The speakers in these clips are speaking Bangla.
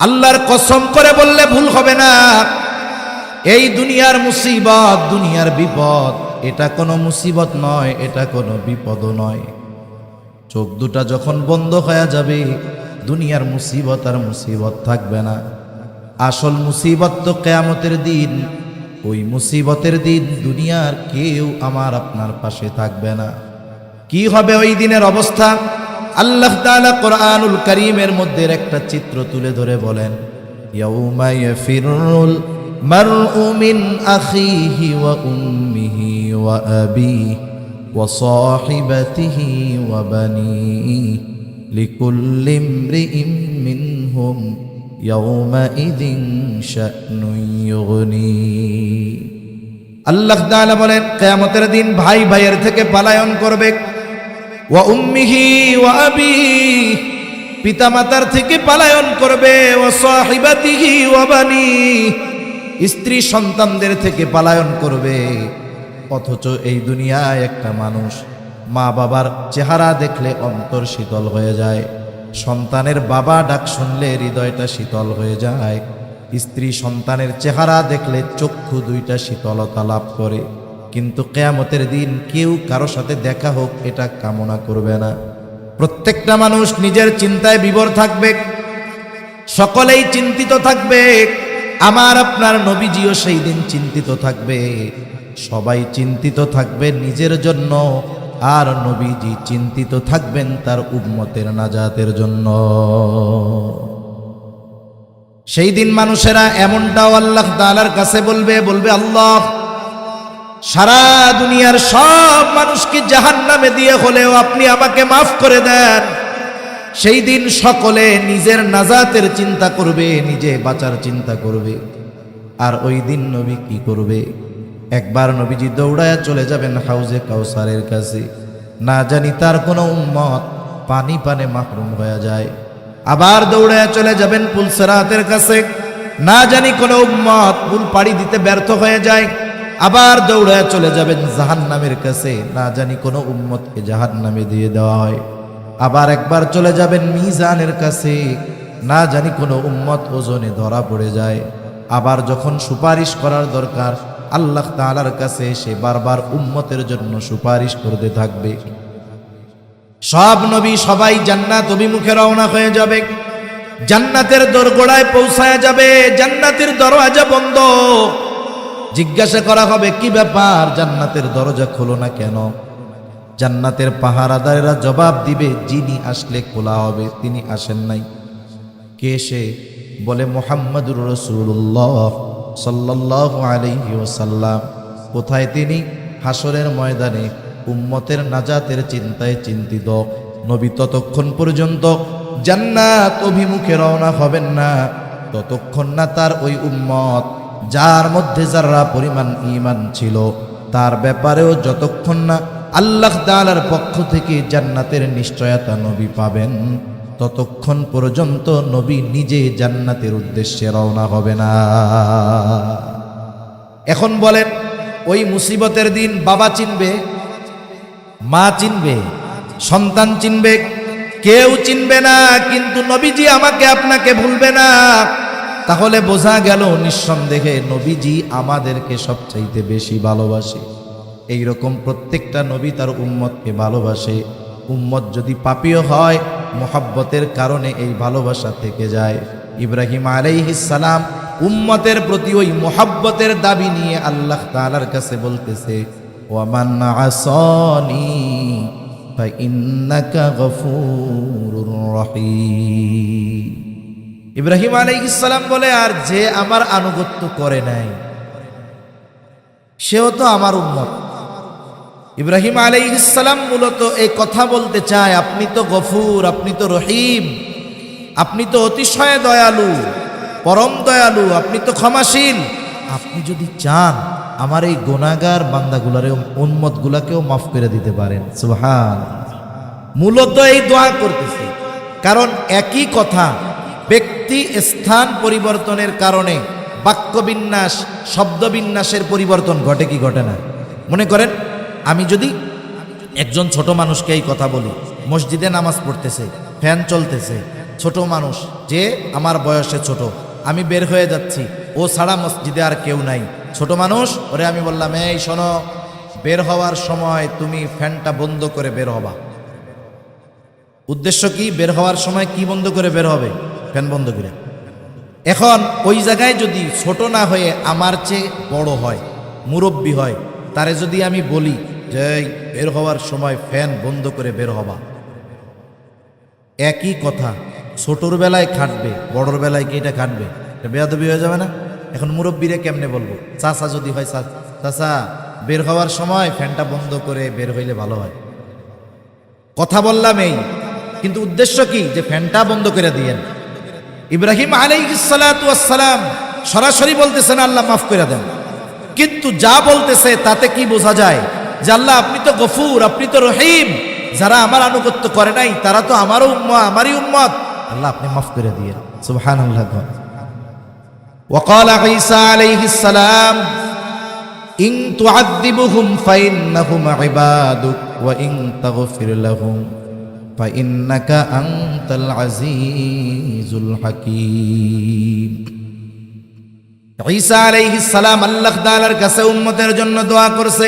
আল্লাহর কসম করে বললে ভুল হবে না, এই দুনিয়ার মুসিবত, দুনিয়ার বিপদ, এটা কোনো মুসিবত নয়, এটা কোনো বিপদও নয়। চোখ দুটা যখন বন্ধ হয়ে যাবে, দুনিয়ার মুসিবত আর মুসিবত থাকবে না। আসল মুসিবত তো কিয়ামতের দিন। ওই মুসিবতের দিন দুনিয়ার কেউ আমার আপনার পাশে থাকবে না। কি হবে ওই দিনের অবস্থা? আল্লাহ তাআলা কোরআনুল কারীমের মধ্যে একটা চিত্র তুলে ধরে বলেন, ইয়াউমা ইয়াফিরুল মারউ মিন আখিহি ওয়া উম্মিহি ওয়া আবিহি ওয়া সাহিবাতিহি ওয়া বানিহি লিকুল্লি ইমরিইম মিনহুম ইয়াউমাইযিন শা'নুন ইউগনি। আল্লাহ তাআলা বলেন, কিয়ামতের দিন ভাই ভাইয়ের থেকে পলায়ন করবে। ওয়া উম্মিহি ওয়া আবিহি, পিতামাতার থেকে পলায়ন করবে। ওয়া সাহিবাতিহি ওয়া বানিহি, স্ত্রী সন্তানদের থেকে পলায়ন করবে। অথচ এই দুনিয়ায় একটা মানুষ মা বাবার চেহারা দেখলে অন্তর শীতল হয়ে যায়, সন্তানের বাবা ডাক শুনলে হৃদয়টা শীতল হয়ে যায়, স্ত্রী সন্তানের চেহারা দেখলে চক্ষু দুইটা শীতলতা লাভ করে। কিন্তু কিয়ামতের দিন কেউ কারো সাথে দেখা হোক এটা কামনা করবে না। প্রত্যেকটা মানুষ নিজের চিন্তায় বিভোর থাকবে, সকলেই চিন্তিত থাকবে। আমার আপনার নবীজিও সেই দিন চিন্তিত থাকবে। সবাই চিন্তিত থাকবে নিজের জন্য, আর নবীজি চিন্তিত থাকবেন তার উম্মতের নাজাতের জন্য। সেই দিন মানুষেরা এমনটাও আল্লাহ তাআলার কাছে বলবে, আল্লাহ, সারা দুনিয়ার সব মানুষকে জাহান্নামে দিয়ে হলেও আপনি আমাকে মাফ করে দেন। সেই দিন সকলে নিজের নাজাতের চিন্তা করবে, নিজে বাঁচার চিন্তা করবে। আর ওই দিন নবী কি করবে? একবার নবীজি দৌড়ায় চলে যাবেন হাউজে কাউসারের কাছে। না জানি তার কোনো উম্মত পানি পানে মাহরুম হয়ে যায়। আবার দৌড়ায় চলে যাবেন পুলসিরাতের কাছে। না জানি কোনো উম্মত পুল পাড়ি দিতে ব্যর্থ হয়ে যায়। আবার দৌড়ায় চলে যাবেন জাহান্নামের কাছে। না জানি কোনো উম্মতকে জাহান্নামে দিয়ে দেওয়া হয়। আবার একবার চলে যাবেন মিজানের কাছে। না জানি কোনো উম্মত ওজনে ধরা পড়ে যায়। আবার যখন সুপারিশ করার দরকার, আল্লাহ তাআলার কাছে সে বারবার উম্মতের জন্য সুপারিশ করতে থাকবে। সব নবী সবাই জান্নাত অভিমুখে রওনা হয়ে যাবে, জান্নাতের দোরগোড়ায় পৌঁছায় যাবে। জান্নাতের দরওয়াজা বন্ধ। জিজ্ঞাসা করা হবে, কি ব্যাপার, জান্নাতের দরজা খোলো না কেন? জান্নাতের পাহারাদারেরা জবাব দিবে, যিনি আসলে খোলা হবে, তিনি আসেন নাই। কে সে? বলে, মুহাম্মাদুর রাসূলুল্লাহ সাল্লাল্লাহু আলাইহি ওয়াসাল্লাম। কোথায় তিনি? হাসরের ময়দানে উম্মতের নাজাতের চিন্তায় চিন্তিত। নবী ততক্ষণ পর্যন্ত জান্নাত অভিমুখে রওনা হবেন না ততক্ষণ না তার ওই উম্মত, যার মধ্যে যারা পরিমাণ ঈমান ছিল, তার ব্যাপারেও যতক্ষণ না আল্লাহ তাআলার পক্ষ থেকে জান্নাতের নিশ্চয়তা নবী পাবেন, ততক্ষণ পর্যন্ত নবী নিজে জান্নাতের উদ্দেশ্যে রওনা হবে না। এখন বলেন, ওই মুসিবতের দিন বাবা চিনবে, মা চিনবে, সন্তান চিনবে, কেউ চিনবে না। কিন্তু নবীজি আমাকে আপনাকে ভুলবে না। তাহলে বোঝা গেল নিঃসন্দেহে নবীজি আমাদেরকে সবচাইতে বেশি ভালোবাসে। এইরকম প্রত্যেকটা নবী তার উম্মতকে ভালোবাসে। উম্মত যদি পাপীও হয়, মুহাব্বতের কারণে এই ভালোবাসা থেকে যায়। ইব্রাহিম আলাইহিস সালাম উম্মতের প্রতি ওই মুহাব্বতের দাবি নিয়ে আল্লাহ তাআলার কাছে বলতেছে, ওয়ামান আসানি ফাইন্নাকা গফুরুর রহিম। ইব্রাহিম আলাইহিস সালাম বলে, আর যে আমার আনুগত্য করে নাই সেও তো আমার উম্মত। ইব্রাহিম আলাইহিস সালাম মূলত এই কথা বলতে চায়, আপনি তো গফুর, আপনি তো রহিম, আপনি তো অতিশয় দয়ালু, পরম দয়ালু, আপনি তো ক্ষমাশীল। আপনি যদি চান আমার এই গুনাহগার বান্দাগুলারেও, উম্মতগুলাকেও মাফ করে দিতে পারেন। সুবহান। মূলত এই দোয়া করতেছে, কারণ একই কথা ব্যক্তি স্থান পরিবর্তনের কারণে বাক্যবিন্যাস, শব্দবিন্যাসের পরিবর্তন ঘটে কি ঘটে না? মনে করেন আমি যদি একজন ছোট মানুষকে এই কথা বলি, মসজিদে নামাজ পড়তেছে, ফ্যান চলতেছে, ছোট মানুষ, যে আমার বয়সে ছোট, আমি বের হয়ে যাচ্ছি, ও ছাড়া মসজিদে আর কেউ নাই, ছোট মানুষ। ওরে আমি বললাম, এই শোনো, বের হওয়ার সময় তুমি ফ্যানটা বন্ধ করে বের হবা। উদ্দেশ্য কি? বের হওয়ার সময় কি বন্ধ করে বের হবে? ফ্যান বন্ধ করে। এখন ওই জায়গায় যদি ছোট না হয়ে আমার চেয়ে বড় হয়, মুরব্বী হয়, তারে যদি আমি বলি যে বের হওয়ার সময় ফ্যান বন্ধ করে বের হবা, একই কথা, ছোটর বেলায় খাটবে, বড়র বেলায় কি এটা খাটবে? এটা বেয়াদবি হয়ে যাবে না? এখন মুরব্বীরে কেমনে বলবো? চাচা যদি হয়, চাচা বের হওয়ার সময় ফ্যানটা বন্ধ করে বের হইলে ভালো হয়। কথা বললাম এই, কিন্তু উদ্দেশ্য কি? যে ফ্যানটা বন্ধ করে দিয়েন। ইব্রাহিম আলাইহিস সালাতু ওয়াস সালাম সরাসরি বলতেছেন আল্লাহ মাফ করে দেন, কিন্তু যা বলতেছে তাতে কি বোঝা যায়? যে আল্লাহ আপনি তো গফুর, আপনি তো রহিম, যারা আমার আনুগত্য করে নাই তারা তো আমারও উম্মত, আমারই উম্মত, আল্লাহ আপনি মাফ করে দিয়েন। সুবহানাল্লাহ। وقال عيسى عليه السلام إن تعذبهم فإنهم عبادك وإن تغفر لهم فإنك أنت العزيز الحكيم। ঈসা আলাইহিস সালাম আল্লাহ তাআলার কাছে উম্মতের জন্য দোয়া করছে।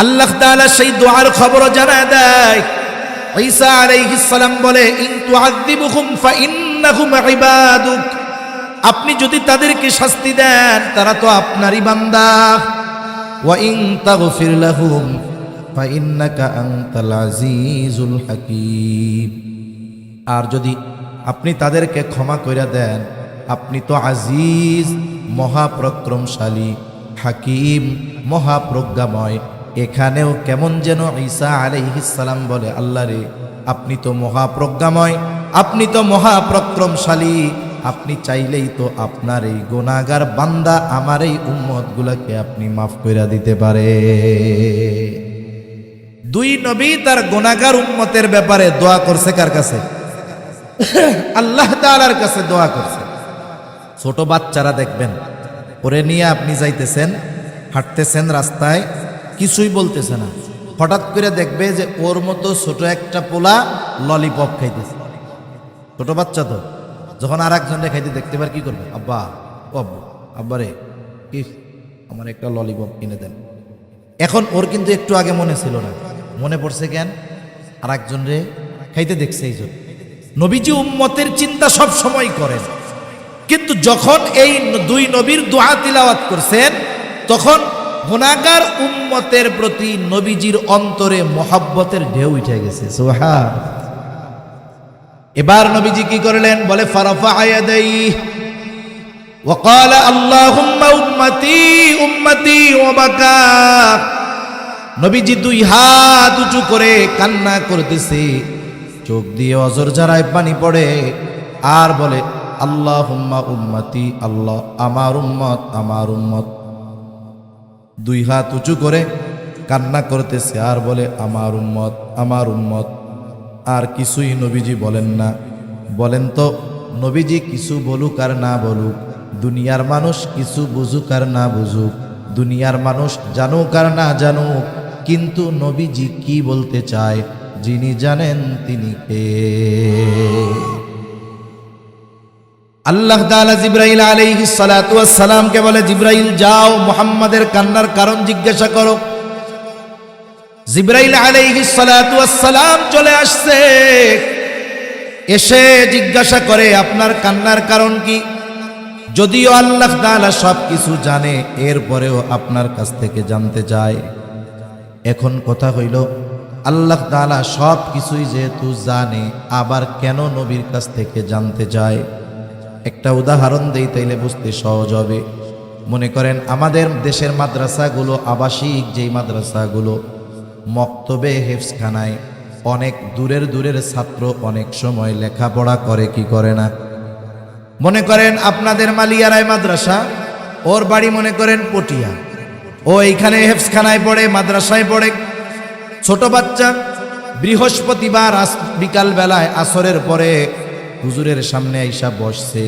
আল্লাহ তাআলা সেই দোয়ার খবর জানায় দেয়। ঈসা আলাইহিস সালাম বলে, ইন তুআযিবুহুম ফাইন্নাহুম ইবাদুক, আপনি যদি তাদেরকে শাস্তি দেন তারা তো আপনারই বান্দা। ওয়া ইন তাগফির লাহুম ফাইন্নাকা আনতাল আজিজুল হাকীম, আর যদি আপনি তাদেরকে ক্ষমা কইরা দেন আপনি তো আজিজ, মহাপরাক্রমশালী, হাকিম, মহাপ্রজ্ঞাময়। এখানেও কেমন যেন ঈসা আলাইহিস সালাম বলে, আল্লাহ রে আপনি তো মহাপ্রজ্ঞাময়, আপনি তো মহাপরাক্রমশালী, আপনি চাইলেই তো আপনার এই গুনাহগার বান্দা আমার এই উম্মতগুলোকে আপনি মাফ কইরা দিতে পারে। দুই নবী তার গুনাহগার উম্মতের ব্যাপারে দোয়া করছে কার কাছে? আল্লাহ তাআলার কাছে দোয়া করছে। ছোট বাচ্চারা দেখবেন, ওরে নিয়ে আপনি যাইতেছেন, হাঁটতেছেন রাস্তায়, কিছুই বলতেছে না, হঠাৎ করে দেখবে যে ওর মতো ছোট একটা পোলা ললিপপ খাইতেছে। ছোট বাচ্চা তো, যখন আর একজনকে খাইতে দেখতে পারে কি করবে? আব্বা, ও আব্বু, আব্বা রে কি আমার একটা ললিপপ কিনে দেন। এখন ওর কিন্তু একটু আগে মনে ছিল না, মনে পড়ছে কেন? আর একজন রে খাইতে দেখছে এই জন্য। নবীজি উম্মতের চিন্তা সব সময় করেন, কিন্তু যখন এই দুই নবীর দোয়া তিলাওয়াত করছেন তখন গুনাহগার উম্মতের প্রতি নবীজির অন্তরে মহব্বতের ঢেউ উঠে গেছে। সুবহান। এবার নবীজি কি করলেন? বলে ফারাফা ইয়াদাইহি ওয়া ক্বালা আল্লাহুম্মা উম্মতি উম্মতি ওয়া বাকা। নবীজি দুই হাত উঁচু করে কান্না করতেছে, চোখ দিয়ে অজর ঝরায় পানি পড়ে, আর বলে আল্লাহুম্মা উম্মতি, আল্লাহ আমার উম্মত, আমার উম্মত। দুই হাত উঁচু করে কান্না করতেছে আর বলে আমার উম্মত, আমার উম্মত। আর কিছুই নবীজি বলেন না। বলেন তো, নবীজি কিছু বলুক আর না বলুক, দুনিয়ার মানুষ কিছু বুঝুক আর না বুঝুক, দুনিয়ার মানুষ জানুক আর না জানুক, কিন্তু নবীজি কি বলতে চায় যিনি জানেন তিনি কে? আল্লাহ তাআলা জিবরাইল আলাইহিস সালাতু ওয়াস সালামকে বলে, জিবরাইল যাও মুহাম্মাদের কান্নার কারণ জিজ্ঞাসা করো। জিবরাইল আলাইহিস সালাতু ওয়াস সালাম চলে আসছে, এসে জিজ্ঞাসা করে আপনার কান্নার কারণ কি? যদিও আল্লাহ তাআলা সব কিছু জানে, এরপরেও আপনার কাছ থেকে জানতে চায়। এখন কথা হইল, আল্লাহ তাআলা সব কিছুই যেহেতু জানে, আবার কেন নবীর কাছ থেকে জানতে চায়? একটা উদাহরণ দেই, তাইলে বুঝতে সহজ হবে। মনে করেন আমাদের দেশের মাদ্রাসাগুলো, আবাসিক যেই মাদ্রাসাগুলো, মক্তবে হেফজখানায় অনেক দূরের দূরের ছাত্র অনেক সময় লেখাপড়া করে কি করে না? মনে করেন আপনাদের মালিয়ারায় মাদ্রাসা, ওর বাড়ি মনে করেন পটিয়া, ও এইখানে হেফজখানায় পড়ে, মাদ্রাসায় পড়ে। ছোট বাচ্চা বৃহস্পতিবার বিকাল বেলায় আসরের পরে হুজুরের সামনে আইসা বসছে,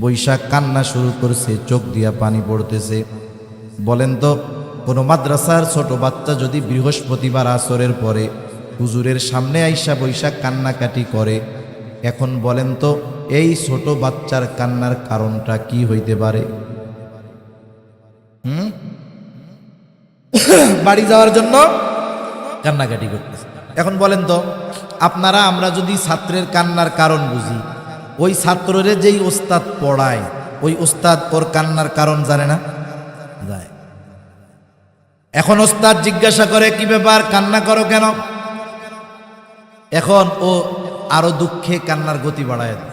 বৈশাখ কান্না শুরু করছে, চোখ দিয়া পানি পড়তেছে। বলেন তো, কোনো মাদ্রাসার ছোট বাচ্চা যদি বৃহস্পতিবার আসরের পরে হুজুরের সামনে আইসা বৈশাখ কান্নাকাটি করে, এখন বলেন তো এই ছোট বাচ্চার কান্নার কারণটা কি হইতে পারে? বাড়ি যাওয়ার জন্য কান্নাকাটি করতেছে। এখন বলেন তো আপনারা, আমরা যদি ছাত্রের কান্নার কারণ বুঝি, ওই ছাত্ররে যেই ওস্তাদ পড়ায় ওই ওস্তাদ ওর কান্নার কারণ জানে না? যায়। এখন ওস্তাদ জিজ্ঞাসা করে, কি ব্যাপার, কান্না করো কেন? এখন ও আরো দুঃখে কান্নার গতি বাড়ায় দেয়।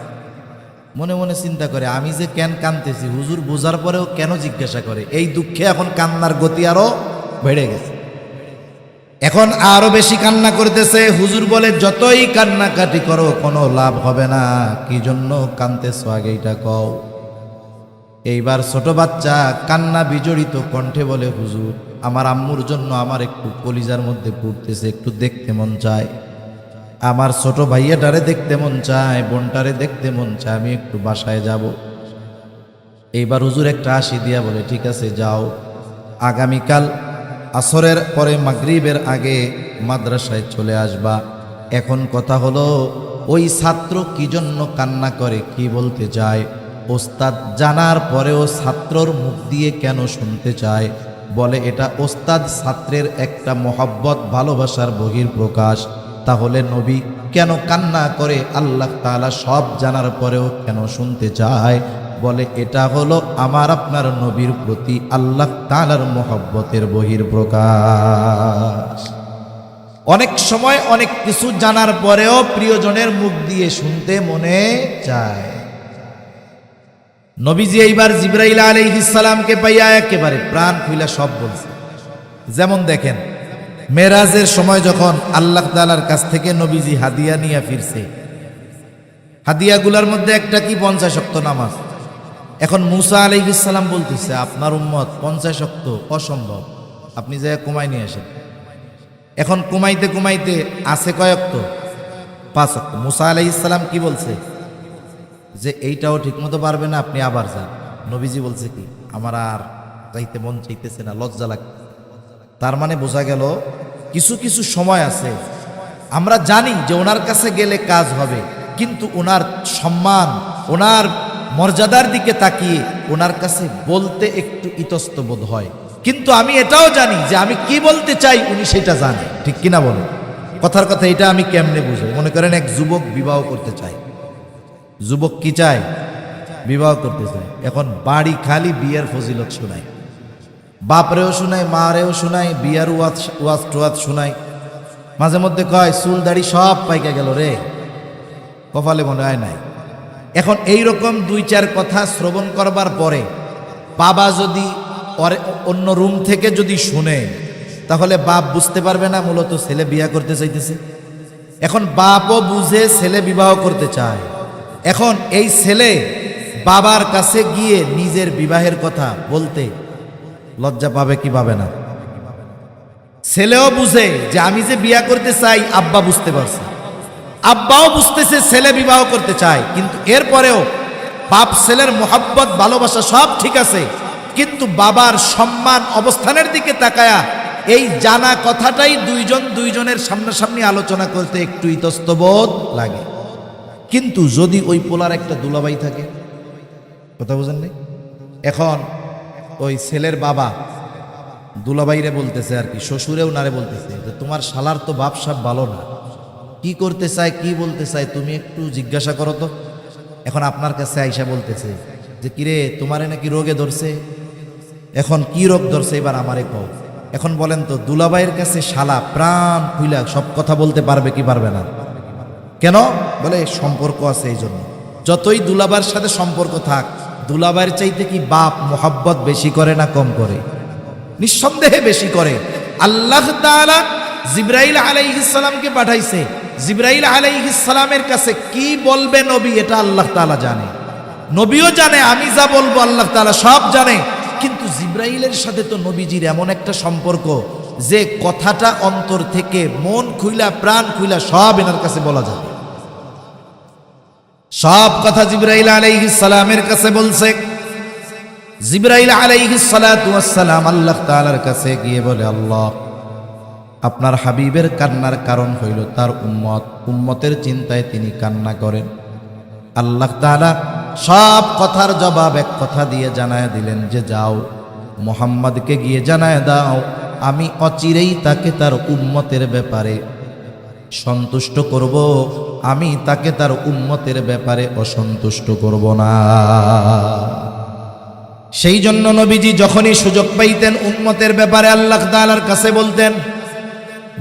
মনে মনে চিন্তা করে, আমি যে কেন কাঁদতেছি, হুজুর বোঝার পরেও কেন জিজ্ঞাসা করে? এই দুঃখে এখন কান্নার গতি আরো বেড়ে গেছে। এখন আরো বেশি কান্না করতেছে। হুজুর বলে, যতই কান্নাকাটি করো কোনো লাভ হবে না। কি জন্য কাঁদতেছো আগে এটা কও। এইবার ছোট বাচ্চা কান্না বিজড়িত কণ্ঠে বলে, হুজুর আমার আম্মুর জন্য আমার একটু কলিজার মধ্যে পড়তেছে, একটু দেখতে মন চায়। আমার ছোট ভাইয়াটারে দেখতে মন চায়, বোনটারে দেখতে মন চায়, আমি একটু বাসায় যাব। এইবার হুজুর একটা হাসি দিয়া বলে, ঠিক আছে যাও, আগামীকাল আসরের পরে মাগরিবের আগে মাদ্রাসায় চলে আসবা। এখন কথা হলো, ওই ছাত্র কি জন্য কান্না করে, কি বলতে চায়, ওস্তাদ জানার পরেও ছাত্রর মুখ দিয়ে কেন শুনতে চায়? বলে এটা ওস্তাদ ছাত্রের একটা মহব্বত, ভালোবাসার বহির প্রকাশ। তাহলে নবী কেন কান্না করে আল্লাহ তাআলা সব জানার পরেও কেন শুনতে চায়? বলে এটা হলো আমার আপনার নবীর প্রতি আল্লাহ তাআলার মহব্বতের বহির প্রকাশ। অনেক সময় অনেক কিছু জানার পরেও প্রিয়জনের মুখ দিয়ে শুনতে মনে চায়। নবীজি এইবার জিবরাইল আলাইহিস সালামকে পাইয়া একেবারে প্রাণ খুইলা সব বলছে। যেমন দেখেন, মেরাজের সময় যখন আল্লাহ তাআলার কাছ থেকে নবীজি হাদিয়া নিয়ে ফিরছে, হাদিয়াগুলোর মধ্যে একটা কি 50 ওয়াক্ত নামাজ। এখন মুসা আলাইহিস সালাম বলতেছে, আপনার উম্মত 50 ওয়াক্ত অসম্ভব, আপনি যে কমাই নিয়ে আসেন। এখন কমাইতে কমাইতে আছে কয় ওয়াক্ত? 5 ওয়াক্ত। মুসা আলাইহিস সালাম কি বলছে, যে এইটাও ঠিকমতো পারবে না, আপনি আবার যান। নবীজি বলছে কি, আমার আর যাইতে মন চাইতেছে না, লজ্জা লাগছে। তার মানে বোঝা গেল কিছু কিছু সময় আছে আমরা জানি যে ওনার কাছে গেলে কাজ হবে, কিন্তু ওনার সম্মান, ওনার মর্যাদার দিকে তাকিয়ে ওনার কাছে বলতে একটু ইতস্ত বোধ হয়। কিন্তু আমি এটাও জানি যে আমি কি বলতে চাই উনি সেটা জানে, ঠিক কিনা বলে? কথার কথা এটা আমি কেমনে বুঝবো? মনে করেন এক যুবক বিবাহ করতে চায়। যুবক কি চায়? বিবাহ করতে চায়। এখন বাড়ি খালি বিয়ের ফজিলত শোনায়, বাপরেও শোনায়, মারেও শোনায়, বিয়ার ওয়াজ টোয়াজ শোনায়। মাঝে মধ্যে কয়, চুল দাড়ি সব পাইকা গেল রে, কপালে মনে হয় নাই। এখন এইরকম 2-4 কথা শ্রবণ করবার পরে বাবা যদি অন্য রুম থেকে যদি শুনে, তাহলে বাপ বুঝতে পারবে না মূলত ছেলে বিয়ে করতে চাইতেছে। এখন বাপও বুঝে ছেলে বিবাহ করতে চায়। এখন এই ছেলে বাবার কাছে গিয়ে নিজের বিবাহের কথা বলতে লজ্জা পাবে কি পাবে না? ছেলেও বুঝে যে আমি যে বিয়ে করতে চাই, আব্বা বুঝতে পারছে, আব্বাও বুঝতেছে ছেলে বিবাহ করতে চায়। কিন্তু এরপরেও বাপ ছেলের মোহাব্বত, ভালোবাসা সব ঠিক আছে, কিন্তু বাবার সম্মান, অবস্থানের দিকে তাকায়া এই জানা কথাটাই দুইজনের সামনাসামনি আলোচনা করতে একটু ইতস্তবোধ লাগে। কিন্তু যদি ওই পোলার একটা দুলাভাই থাকে, কথা বুঝেন নাই? এখন ওই ছেলের বাবা দুলাভাইরে বলতেছে, আর কি শ্বশুরেও নারে বলতেছে, যে তোমার শালার তো বাপ সাপ ভালো না, কি করতে চায়, কি বলতে চায়, তুমি একটু জিজ্ঞাসা করো তো। এখন আপনার কাছে আইসা বলতেছে যে, কিরে তোমারে নাকি রোগে ধরছে, এখন কি রোগ ধরছে এবার আমারে কও। এখন বলেন তো, দুলাভাইয়ের কাছে শালা প্রাণ খুইলা সব কথা বলতে পারবে কি পারবে না? কেন? বলে সম্পর্ক আছে এই জন্য। যতই দুলাভাইয়ের সাথে সম্পর্ক থাক, দুলাভাইয়ের চাইতে কি বাপ মোহাব্বত বেশি করে না কম করে? নিঃসন্দেহে বেশি করে। আল্লাহ তাআলা জিবরাইল আলাইহিস সালামকে পাঠাইছে, জিবরাইল আলাইহিস সালামের কাছে কি বলবে নবী, এটা আল্লাহ তাআলা জানে, নবীও জানে, আমি যা বলবো আল্লাহ তাআলা সব জানে। কিন্তু জিবরাইলের সাথে তো নবীজির এমন একটা সম্পর্ক যে কথাটা অন্তর থেকে মন খুইলা, প্রাণ খুইলা সব এনার কাছে বলা যায়। সব কথা জিবরাইল আলাইহিস সালামের কাছে বলছে। জিবরাইল আলাইহিস সালাতু ওয়াস সালাম আল্লাহ তাআলার কাছে গিয়ে বলে, আল্লাহ আপনার হাবিবের কান্নার কারণ হইল তার উম্মতের চিন্তায় তিনি কান্না করেন। আল্লাহ তাআলা সব কথার জবাব এক কথা দিয়ে জানায় দিলেন যে যাও মুহাম্মদকে গিয়ে জানায় দাও আমি অচিরেই তাকে তার উম্মতের ব্যাপারে সন্তুষ্ট করব, আমি তাকে তার উম্মতের ব্যাপারে অসন্তুষ্ট করব না। সেই জন্য নবীজি যখনই সুযোগ পাইতেন উম্মতের ব্যাপারে আল্লাহ তাআলার কাছে বলতেন।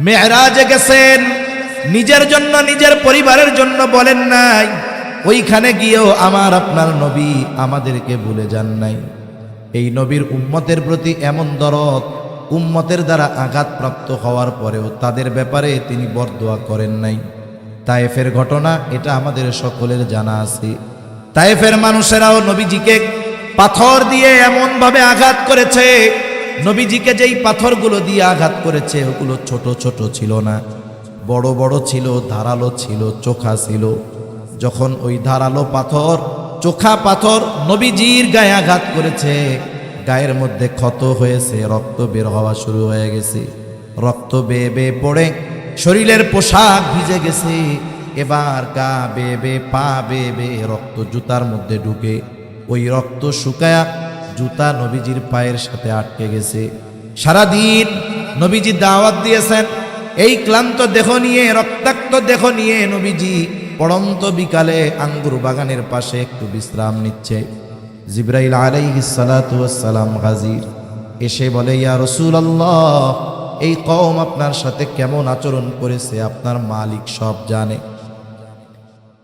মেরাজে গেছেন, নিজের জন্য নিজের পরিবারের জন্য বলেন নাই, ওইখানে গিয়েও আমার আপনার নবী আমাদেরকে ভুলে যান নাই। এই নবীর উম্মতের প্রতি এমন দরদ, উম্মতের দ্বারা আঘাতপ্রাপ্ত হওয়ার পরেও তাদের ব্যাপারে তিনি বরদোয়া করেন নাই। তায়েফের ঘটনা এটা আমাদের সকলের জানা আছে। তায়েফের মানুষেরাও নবীজিকে পাথর দিয়ে এমনভাবে আঘাত করেছে, নবীজিকে যেই পাথরগুলো দিয়ে আঘাত করেছে ওগুলো ছোট ছোট ছিল না, বড় বড় ছিল, ধারালো ছিল, চোখা ছিল। যখন ওই ধারালো পাথর, চোখা পাথর নবীজির গায়ে আঘাত করেছে, গায়ের মধ্যে ক্ষত হয়েছে, রক্ত বের হওয়া শুরু হয়ে গেছে, রক্ত বেয়ে বেয়ে পড়ে শরীরের পোশাক ভিজে গেছে। এবার গা বেয়ে বেয়ে, পা বেয়ে বেয়ে রক্ত জুতার মধ্যে ঢুকে ওই রক্ত শুকায়া জুতা নবীজির পায়ের সাথে আটকে গেছে। সারাদিন নবীজি দাওয়াত দিয়েছেন, এই ক্লান্ত দেহ নিয়ে, রক্তাক্ত দেহ নিয়ে নবীজি পড়ন্ত বিকালে আঙ্গুর বাগানের পাশে একটু বিশ্রাম নিচ্ছে। জিবরাইল আলাইহিস সালাতু ওয়াস সালাম হাজির, এসে বলে ইয়া রাসূলুল্লাহ, এই কওম আপনার সাথে কেমন আচরণ করেছে আপনার মালিক সব জানে।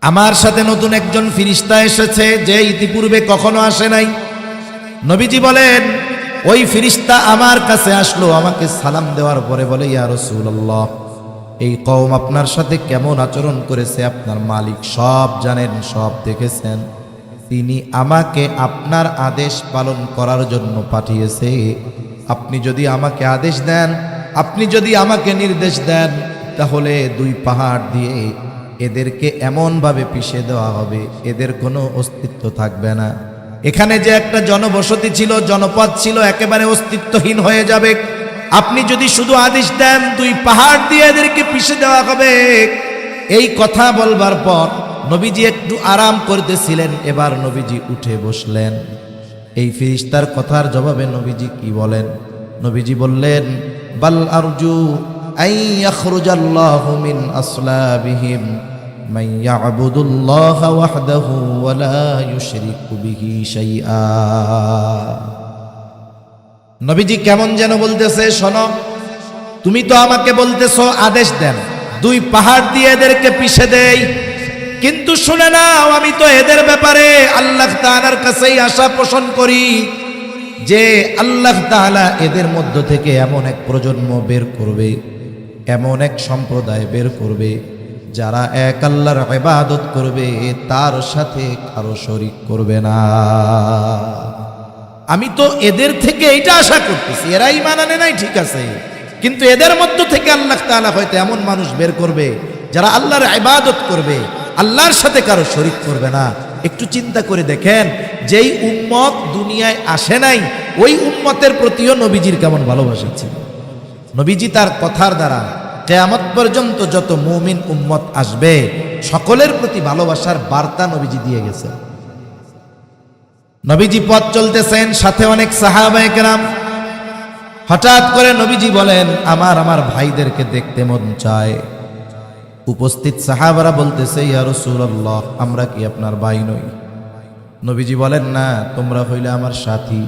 আমার সাথে নতুন একজন ফেরেশতা এসেছে যে ইতিপূর্বে কখনো আসে নাই। নবীজি বলেন ওই ফেরেশতা আমার কাছে আসলো, আমাকে সালাম দেওয়ার পরে বলে ইয়া রাসূলুল্লাহ, এই কওম আপনার সাথে কেমন আচরণ করেছে আপনার মালিক সব জানেন, সব দেখেছেন। তিনি আমাকে আপনার আদেশ পালন করার জন্য পাঠিয়েছে। আপনি যদি আমাকে আদেশ দেন, আপনি যদি আমাকে নির্দেশ দেন, তাহলে দুই পাহাড় দিয়ে এদেরকে এমনভাবে পিষে দেওয়া হবে এদের কোনো অস্তিত্ব থাকবে না। এখানে যে একটা জনবসতি ছিল, জনপদ ছিল, একেবারে অস্তিত্বহীন হয়ে যাবে। আপনি যদি শুধু আদেশ দেন, দুই পাহাড় দিয়ে এদেরকে পিষে দেওয়া হবে। এই কথা বলবার পর নবীজি একটু আরাম করতেছিলেন, এবার নবীজি উঠে বসলেন। এই ফেরেশতার কথার জবাবে নবীজি কি বলেন? নবীজি বললেন বাল আরজু আই ইয়াখরুজাল্লাহু মিন আসলাবিহিম মান ইয়াবুদুল্লাহ ওয়াহদাহু ওয়া লা ইউশরিকু বিহি শাইআ। নবীজি কেমন যেন বলতেছে, শোনো, তুমি তো আমাকে বলতেছো আদেশ দেন, দুই পাহাড় দিয়ে এদেরকে পিষে দেই, কিন্তু শুনে নাও, আমি তো এদের ব্যাপারে আল্লাহ তাআলার কাছেই আশা পোষণ করি যে আল্লাহ তাআলা এদের মধ্য থেকে এমন এক প্রজন্ম বের করবে, এমন এক সম্প্রদায় বের করবে যারা এক আল্লাহর ইবাদত করবে, তার সাথে কারো শরীক করবে না। আমি তো এদের থেকে এইটা আশা করতেছি, এরা ঈমান আনে নাই ঠিক আছে, কিন্তু এদের মধ্য থেকে আল্লাহ তাআলা হয়তো এমন মানুষ বের করবে যারা আল্লাহর ইবাদত করবে, আল্লাহর সাথে কারো শরীক করবে না। একটু চিন্তা করে দেখেন, যেই উম্মত দুনিয়ায় আসে নাই, ওই উম্মতের প্রতিও নবীজির কেমন ভালোবাসা ছিল। নবীজি তার কথার দ্বারা কিয়ামত পর্যন্ত যত মুমিন উম্মত আসবে সকলের প্রতি ভালোবাসার বার্তা নবীজি দিয়ে গেছে। নবীজি পথ চলতেছেন, সাথে অনেক সাহাবায়ে কেরাম। হঠাৎ করে নবীজি বলেন আমার ভাইদেরকে দেখতে মন চায়। উপস্থিত সাহাবারা বলতেছে ইয়া রাসূলুল্লাহ, আমরা কি আপনার ভাই নই? নবীজি বলেন না, তোমরা হইলে আমার সাথী।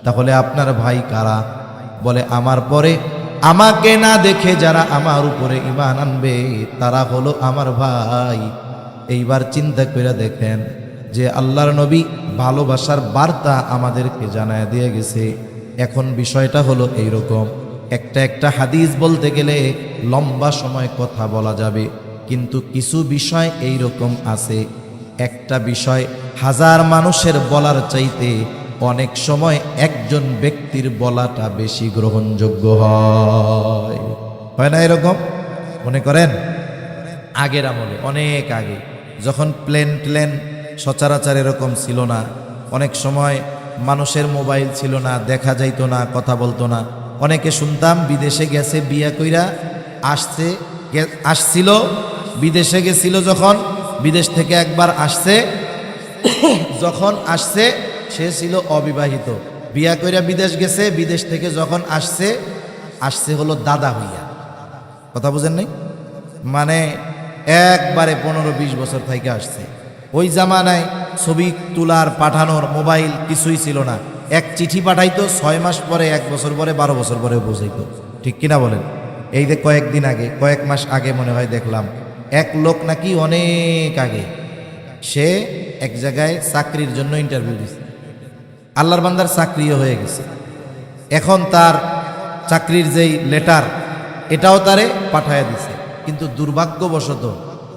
তাহলে আপনার ভাই কারা? বলে আমার পরে আমাকে না দেখে যারা আমার উপরে ঈমান আনবে তারা হলো আমার ভাই। এইবার চিন্তা করে দেখেন যে আল্লাহর নবী ভালোবাসার বার্তা আমাদেরকে জানায় দিয়ে গেছে। এখন বিষয়টা হলো এইরকম, একটা হাদিস বলতে গেলে লম্বা সময় কথা বলা যাবে, কিন্তু কিছু বিষয় এইরকম আছে, একটা বিষয় হাজার মানুষের বলার চাইতে অনেক সময় একজন ব্যক্তির বলাটা বেশি গ্রহণযোগ্য হয় না? এরকম মনে করেন আগের আমলে, অনেক আগে যখন প্লেন সচরাচর এরকম ছিল না, অনেক সময় মানুষের মোবাইল ছিল না, দেখা যাইতো না, কথা বলতো না, অনেকে শুনতাম বিদেশে গেছে বিয়া কইরা আসছিল, বিদেশে গেছিল যখন, বিদেশ থেকে একবার আসছে, যখন আসছে সে ছিল অবিবাহিত, বিয়া কইরা বিদেশ গেছে, বিদেশ থেকে যখন আসছে হলো দাদা হইয়া। কথা বুঝেন নাই? মানে একবারে 15-20 বছর থেকে আসছে। ওই জামানায় ছবি তোলার পাঠানোর মোবাইল কিছুই ছিল না। এক চিঠি পাঠাইতো, 6 মাস পরে, 1 বছর পরে, 12 বছর পরে পৌঁছাইতো। ঠিক কিনা বলেন? এই যে কয়েকদিন আগে, কয়েক মাস আগে মনে হয় দেখলাম এক লোক নাকি অনেক আগে সে এক জায়গায় চাকরির জন্য ইন্টারভিউ দিচ্ছে, আল্লাহর বান্দার চাকরিও হয়ে গেছে। এখন তার চাকরির যেই লেটার এটাও তারে পাঠাইয়া দিছে, কিন্তু দুর্ভাগ্যবশত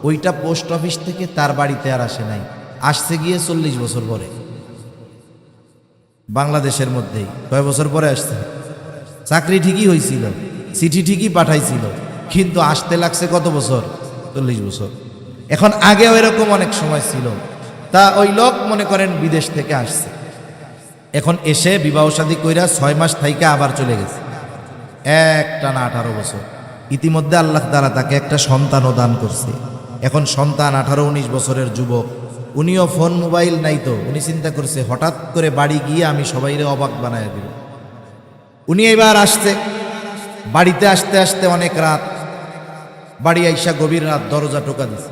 ওইটা পোস্ট অফিস থেকে তার বাড়িতে আর আসে নাই, আসছে গিয়ে 40 বছর পরে, বাংলাদেশের মধ্যেই। কয় বছর পরে আসছে? চাকরি ঠিকই হয়েছিল, চিঠি ঠিকই পাঠাইছিল, কিন্তু আসতে লাগছে কত বছর? 40 বছর। এখন আগেও এরকম অনেক সময় ছিল। তা ওই লোক মনে করেন বিদেশ থেকে আসছে, এখন এসে বিবাহ শাদী কইরা 6 মাস থাইকা আবার চলে গেছে, একটানা 18 বছর। ইতিমধ্যে আল্লাহ তাআলা তাকে একটা সন্তানও দান করছে। এখন সন্তান 18-19 বছরের যুবক, উনিও ফোন মোবাইল নাই তো, উনি চিন্তা করছে হঠাৎ করে বাড়ি গিয়ে আমি সবাইরে অবাক বানায় দিব। উনি এবার আসছে, বাড়িতে আসতে আসতে অনেক রাত, বাড়ি আইসা গভীর রাত দরজা টোকা দিছে।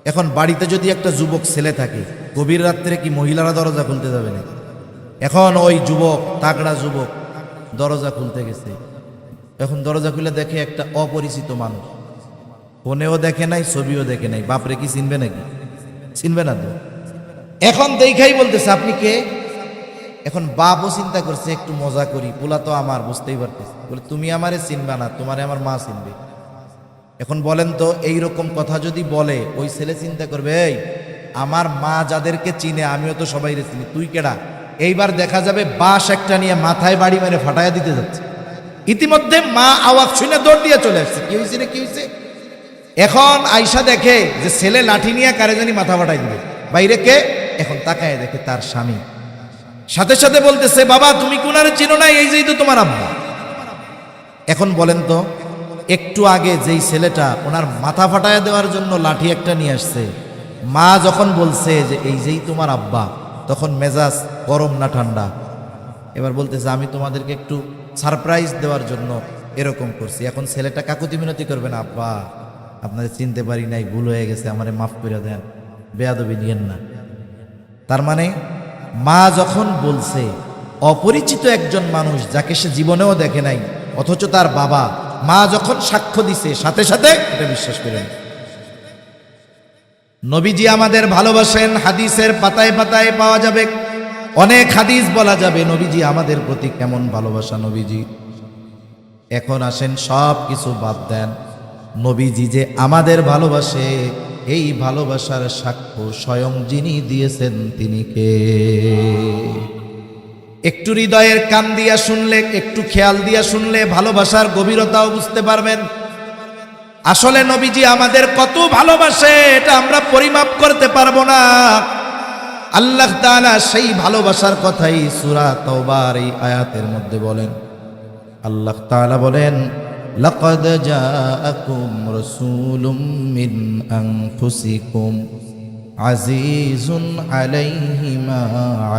এখন বাড়িতে যদি একটা যুবক ছেলে থাকে, গভীর রাত্রে কি মহিলারা দরজা খুলতে যাবে না? এখন ওই যুবক, তাগড়া যুবক, দরজা খুলতে গেছে। এখন দরজা খুলে দেখে একটা অপরিচিত মানুষ, ফোনেও দেখে নাই, ছবিও দেখে নাই। বাপরে কি চিনবে নাকি? চিনবে না তো। এখন দেখাই বলতেছে আপনি কে? এখন বাপও চিন্তা করছে একটু মজা করি, পোলা তো আমার, বুঝতেই পারতেছে, বলে তুমি আমারে চিনবে না, তোমারে আমার মা চিনবে। এখন বলেন তো, এইরকম কথা যদি বলে ওই ছেলে চিন্তা করবে, এই আমার মা যাদেরকে চিনে আমিও তো সবাই চিনি, তুই কেডা? এইবার দেখা যাবে বাঁশ একটা নিয়ে মাথায় বাড়ি মেরে ফাটাইয়া দিতে যাচ্ছে। ইতিমধ্যে মা আওয়াজ শুনে দৌড় দিয়ে চলে আসছে, কি হয়েছে রে, কি হয়েছে? এখন আয়শা দেখে যে ছেলে লাঠি নিয়ে কারে জানি মাথা ফাটাই দিবে, বাইরে কে? এখন তাকায় দেখে তার স্বামী। সাথে সাথে বলতেছে, বাবা তুমি কোনারে চিনো না, এই যেই তো তোমার আব্বা। এখন বলেন তো, একটু আগে যেই ছেলেটা ওনার মাথা ফাটায় দেওয়ার জন্য লাঠি একটা নিয়ে আসছে, মা যখন বলছে যে এই যেই তোমার আব্বা, তখন মেজাজ গরম না ঠান্ডা? এবার বলতেছে আমি তোমাদেরকে একটু সারপ্রাইজ দেওয়ার জন্য এরকম করছি। এখন ছেলেটা কাকুতি মিনতি করবে না, আব্বা আপনাদের চিনতে পারি নাই, ভুল হয়ে গেছে, আমারে মাফ করে দেন, বেয়াদবি নিয়েন না। তার মানে মা যখন বলছে, অপরিচিত একজন মানুষ যাকে সে জীবনেও দেখে নাই, অথচ তার বাবা, মা যখন সাক্ষ্য দিছে সাথে সাথে এটা বিশ্বাস করেন। নবীজি আমাদের ভালোবাসেন, হাদিসের পাতায় পাতায় পাওয়া যাবে, অনেক হাদিস বলা যাবে নবীজি আমাদের প্রতি কেমন ভালোবাসা নবীজি। এখন আসেন সব কিছু বাদ দেন, নবীজি যে আমাদের ভালোবাসে, এই ভালোবাসার সাক্ষ্য স্বয়ং যিনি দিয়েছেন তিনি কে? একটু হৃদয়ের কান দিয়া শুনলে, একটু খেয়াল দিয়া শুনলে ভালোবাসার গভীরতাও বুঝতে পারবেন। আসলে নবীজি আমাদের কত ভালোবাসে এটা আমরা পরিমাপ করতে পারবো না। আল্লাহ তাআলা সেই ভালোবাসার কথাই সূরা তাওবার এই আয়াতের মধ্যে বলেন। আল্লাহ তাআলা বলেন, লাকাদ জাআকুম রাসূলুম মিন আনফুসিকুম আজিজুন আলাইহি মা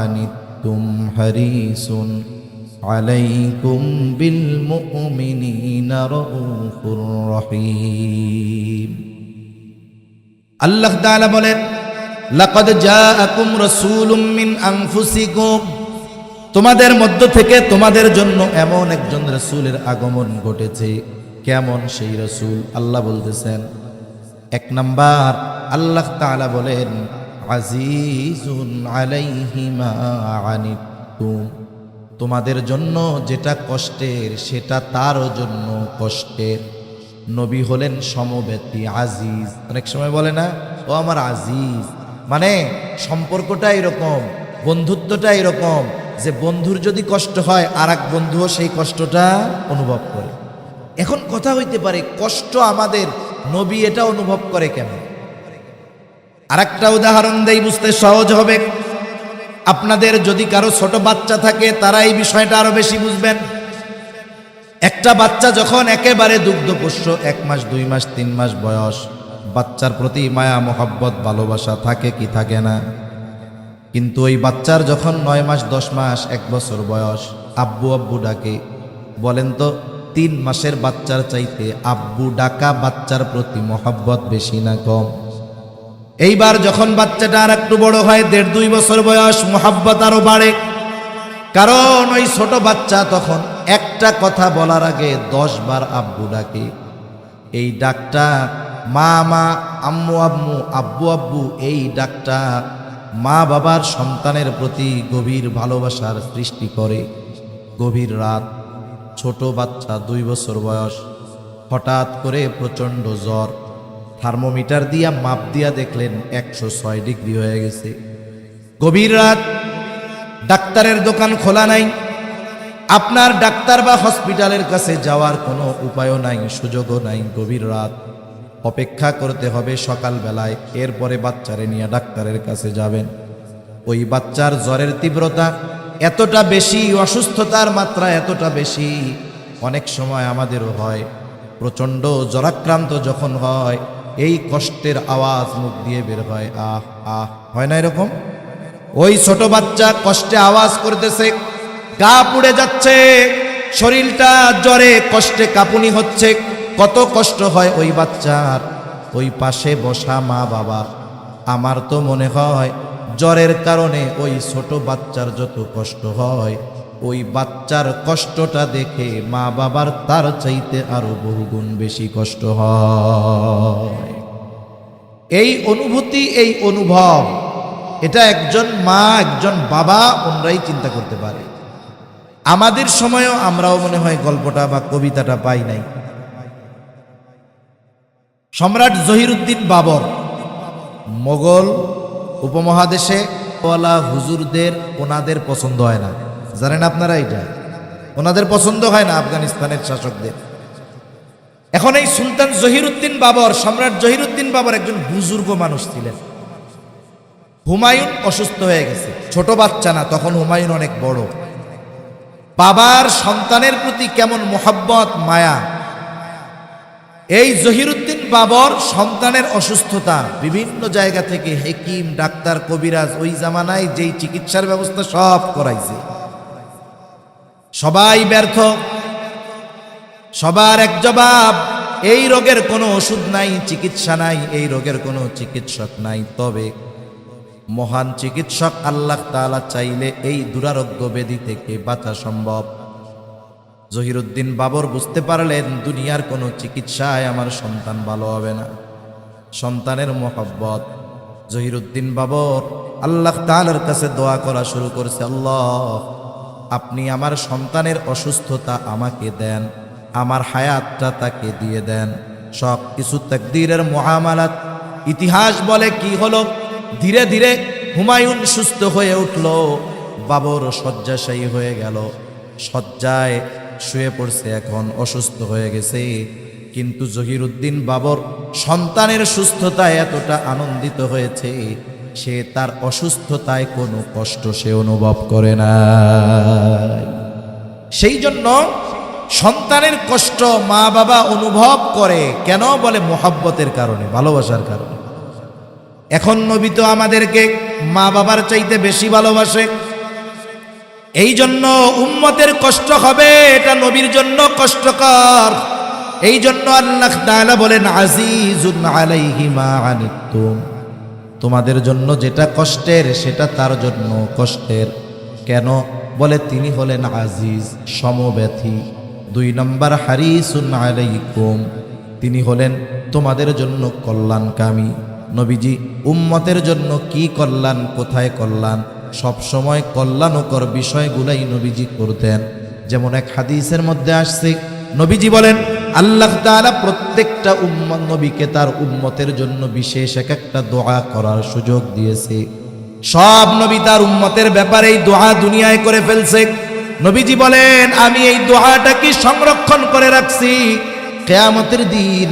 আনিতুম হারিসুন আলাইকুম বিল মুমিনিনা রাউফুর রহিম। আল্লাহ তাআলা বলেন, লাকাদ জাআকুম রাসূলুম মিন আনফুসিকুম, তোমাদের মধ্য থেকে তোমাদের জন্য এমন একজন রাসূলের আগমন ঘটেছে। কেমন সেই রাসূল? আল্লাহ বলতেছেন, 1 নাম্বার আল্লাহ তাআলা বলেন, আজিজুন আলাইহি মা আনিতুম, তোমাদের জন্য যেটা কষ্টের সেটা তারও জন্য কষ্টের। নবী হলেন সমব্যথী, আজিজ। অনেক সময় বলে না, ও আমার আজিজ, মানে সম্পর্কটা এরকম, বন্ধুত্বটা এরকম যে বন্ধুর যদি কষ্ট হয় আর এক বন্ধুও সেই কষ্টটা অনুভব করে। এখন কথা হইতে পারে কষ্ট আমাদের নবী এটা অনুভব করে কেন? আর একটা উদাহরণ দেই, বুঝতে সহজ হবে। আপনাদের যদি কারো ছোট বাচ্চা থাকে তারা এই বিষয়টা আরো বেশি বুঝবেন। একটা বাচ্চা যখন একেবারে দুগ্ধপোষ্য 1 মাস 2 মাস 3 মাস বয়স, বাচ্চার প্রতি মায়া মোহাব্বত ভালোবাসা থাকে কি থাকে না? কিন্তু ওই বাচ্চার যখন 9 মাস 10 মাস 1 বছর বয়স, আব্বু আব্বু ডাকে। বলেন তো 3 মাসের বাচ্চার চাইতে আব্বু ডাকা বাচ্চার প্রতি মোহাব্বত বেশি না কম? এইবার যখন বাচ্চাটা আর একটু বড় হয়, 1.5-2 বছর বয়স, মোহাব্বত আরো বাড়ে। কারণ ওই ছোট বাচ্চা তখন একটা কথা বলার আগে 10 বার আব্বু ডাকে। এই ডাকটা মা মা, আম্মু আম্মু, আব্বু আব্বু, এই ডাকটা মা বাবার সন্তানের প্রতি গভীর ভালোবাসার সৃষ্টি করে। গভীর রাত, ছোট বাচ্চা 2 বছর বয়স, হঠাৎ করে প্রচণ্ড জ্বর, থার্মোমিটার দিয়া মাপ দিয়া দেখলেন 106 ডিগ্রি হয়ে গেছে। গভীর রাত, ডাক্তারের দোকান খোলা নাই, আপনার ডাক্তার বা হসপিটালের কাছে যাওয়ার কোনো উপায়ও নাই, সুযোগও নাই। গভীর রাত, অপেক্ষা করতে হবে সকালবেলায়, এরপরে বাচ্চারে নিয়ে ডাক্তারের কাছে যাবেন। ওই বাচ্চার জ্বরের তীব্রতা এতটা বেশি, অসুস্থতার মাত্রা এতটা বেশি, অনেক সময় আমাদেরও হয়। প্রচণ্ড জ্বরাক্রান্ত যখন হয়, এই কষ্টের আওয়াজ মুখ দিয়ে বের হয়, আহ আহ, হয় না এরকম? ওই ছোট বাচ্চা কষ্টে আওয়াজ করতেছে, গা পুড়ে যাচ্ছে, শরীরটা জ্বরে কষ্টে কাঁপুনি হচ্ছে। কত কষ্ট হয় ওই বাচ্চার। ওই পাশে বসা মা বাবা, আমার তো মনে হয় জ্বরের কারণে ওই ছোট বাচ্চার যত কষ্ট হয়, ওই বাচ্চার কষ্টটা দেখে মা বাবার তার চাইতে আরো বহুগুণ বেশি কষ্ট হয়। এই অনুভূতি, এই অনুভব, এটা একজন মা একজন বাবা ওনরাই চিন্তা করতে পারে। আমাদের সময়ও আমরাও মনে হয় গল্পটা বা কবিতাটা পাই নাই। সম্রাট জহিরুদ্দিন বাবর মোগল উপমহাদেশে ওয়ালা হুজুরদের ওনাদের পছন্দ হয় না, জানেন আপনারা? এটা ওনাদের পছন্দ হয় না আফগানিস্তানের শাসকদের। এখন এই সুলতান জহিরুদ্দিন বাবর, সম্রাট জহিরুদ্দিন বাবর একজন বুজুর্গ মানুষ ছিলেন। হুমায়ুন অসুস্থ হয়ে গেছে, ছোট বাচ্চা না, তখন হুমায়ুন অনেক বড়। বাবার সন্তানের প্রতি কেমন মোহাব্বত মায়া। এই জহিরুদ্দিন বাবর সন্তানের অসুস্থতা, বিভিন্ন জায়গা থেকে হেকিম, ডাক্তার, কবিরাজ, ওই জামানায় যেই চিকিৎসার ব্যবস্থা সব করাইছে, সবাই ব্যর্থ। সবার এক জবাব, এই রোগের কোনো ওষুধ নাই, চিকিৎসা নাই, এই রোগের কোনো চিকিৎসক নাই। তবে মহান চিকিৎসক আল্লাহ তাআলা চাইলে এই দুরারোগ্য ব্যাধি থেকে বাঁচা সম্ভব। জহিরুদ্দিন বাবর বুঝতে পারলেন দুনিয়ার কোনো চিকিৎসায় আমার সন্তান ভালো হবে না। সন্তানের মোহাব্বত, জহিরুদ্দিন বাবর আল্লাহ তাআলার কাছে দোয়া করা শুরু করছে, আল্লাহ আপনি আমার সন্তানের অসুস্থতা আমাকে দেন, আমার হায়াতটা তাকে দিয়ে দেন। সব কিছু তাকদীরের মুআমালাত। ইতিহাস বলে কি হলো, ধীরে ধীরে হুমায়ুন সুস্থ হয়ে উঠল, বাবর শয্যাশায়ী হয়ে গেল, শয্যায় শুয়ে পড়ছে, এখন অসুস্থ হয়ে গেছে। কিন্তু জহিরুদ্দিন বাবর সন্তানের সুস্থতায় এতটা আনন্দিত হয়েছে, সে তার অসুস্থতায় কোনো কষ্ট সে অনুভব করে না। সেই জন্য সন্তানের কষ্ট মা বাবা অনুভব করে কেন? বলে মোহাব্বতের কারণে, ভালোবাসার কারণে। এখন নবী তো আমাদেরকে মা বাবার চাইতে বেশি ভালোবাসে, এই জন্য উম্মতের কষ্ট হবে, এটা নবীর জন্য কষ্টকর। এই জন্য আল্লাহ তাআলা বলেন, আজিজুন আলাইহি মা আনিতুম, তোমাদের জন্য যেটা কষ্টের সেটা তার জন্য কষ্টের। কেন? বলে তিনি হলেন আজিজ, সমব্যথী। 2 নম্বর হারিসুন আলাইকুম, তিনি হলেন তোমাদের জন্য কল্যাণকামী। নবীজি উম্মতের জন্য কি কল্যাণ, কোথায় কল্যাণ, সব সময় কল্যাণকর বিষয়গুলাই নবীজি করতেন। যেমন এক হাদিসের মধ্যে আসছে, নবীজি বলেন আল্লাহ তাআলা প্রত্যেকটা উম্মত নবীকে তার উম্মতের জন্য বিশেষ একটা দোয়া করার সুযোগ দিয়েছে। সব নবী তার উম্মতের ব্যাপারে এই দোয়া দুনিয়ায় করে ফেলছে। নবীজি বলেন আমি এই দোয়াটা কি সংরক্ষণ করে রাখছি, কিয়ামতের দিন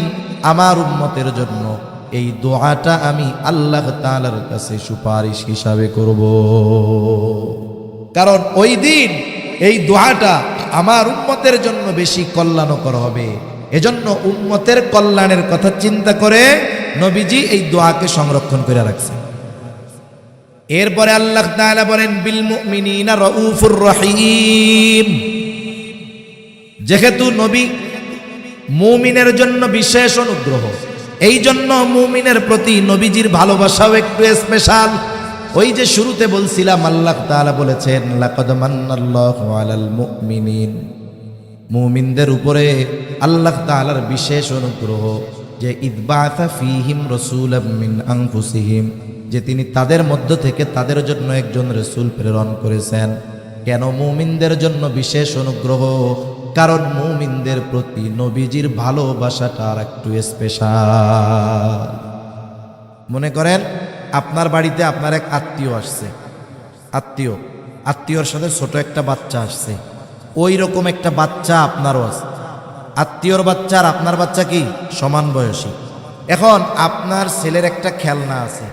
আমার উম্মতের জন্য এই দোয়াটা আমি আল্লাহ তাআলার কাছে সুপারিশ হিসাবে করব। কারণ ওই দিন এই দোয়াটা আমার উম্মতের জন্য বেশি কল্যাণকর হবে। এজন্য উম্মতের কল্যাণের কথা চিন্তা করে নবীজি এই দোয়াকে সংরক্ষণ করে রাখছেন। এরপরে আল্লাহ তাআলা বলেন বিল মুমিনিনা রাউফুর রহিম। যেহেতু নবী মুমিনের জন্য বিশেষ অনুগ্রহ, এই জন্য মুমিনের প্রতি নবীজির ভালোবাসাও একটু স্পেশাল। ওই যে শুরুতে বলছিলাম আল্লাহ তাআলা বলেছেন লাকাদ মান্নাল্লাহু আলাল মুমিনিন, মুমিনদের উপরে আল্লাহ তাআলার বিশেষ অনুগ্রহ যে ইদবাআসা ফীহিম রাসূলাম মিন আনফুসিহিম, যে তিনি তাদের মধ্য থেকে তাদের জন্য একজন রাসূল প্রেরণ করেছেন। কেন মুমিনদের জন্য বিশেষ অনুগ্রহ? কারণ মুমিনদের প্রতি নবীজির ভালোবাসাটা আর একটু স্পেশাল। মনে করেন আপনার বাড়িতে আপনার এক আত্মীয় আসছে, আত্মীয়র সাথে ছোট একটা বাচ্চা আসছে, ওই রকম একটা বাচ্চা আপনারও আছে। আত্মীয়র বাচ্চা আর আপনার বাচ্চা কি সমান বয়সী। এখন আপনার ছেলের একটা খেলনা আছে,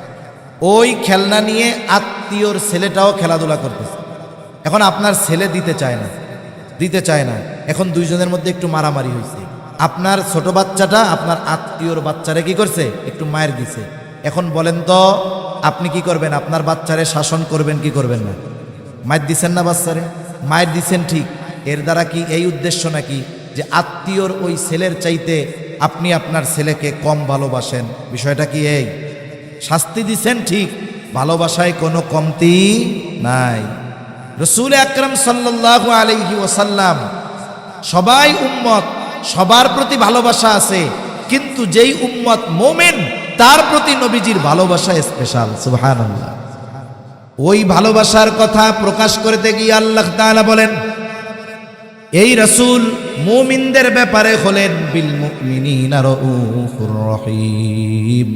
ওই খেলনা নিয়ে আত্মীয়র ছেলেটাও খেলাধুলা করতেছে। এখন আপনার ছেলে দিতে চায় না, এখন দুইজনের মধ্যে একটু মারামারি হয়েছে। আপনার ছোট বাচ্চাটা আপনার আত্মীয়র বাচ্চারে কি করছে, একটু মায়ের দিছে। এখন বলেন তো আপনি কি করবেন? আপনার বাচ্চারে শাসন করবেন কি করবেন না? মায়ের দিছেন না বাচ্চারে? মায়ের দিছেন ঠিক, এর দ্বারা কি এই উদ্দেশ্য নাকি যে আত্মীয়র ওই ছেলের চাইতে আপনি আপনার ছেলেকে কম ভালোবাসেন? বিষয়টা কি এই? শাস্তি দিছেন ঠিক, ভালোবাসায় কোনো কমতি নাই। রাসূল আকরাম সাল্লাল্লাহু আলাইহি ওয়াসাল্লাম, সবাই উম্মত, সবার প্রতি ভালোবাসা আছে, কিন্তু যেই উম্মত মুমিন তার প্রতি নবীজির ভালোবাসা স্পেশাল। সুবহানাল্লাহ। ওই ভালোবাসার কথা প্রকাশ করতে গিয়ে আল্লাহ তাআলা বলেন এই রাসূল মুমিনদের ব্যাপারে হলেন বিল মুমিনিনা রাউফুর রহিম,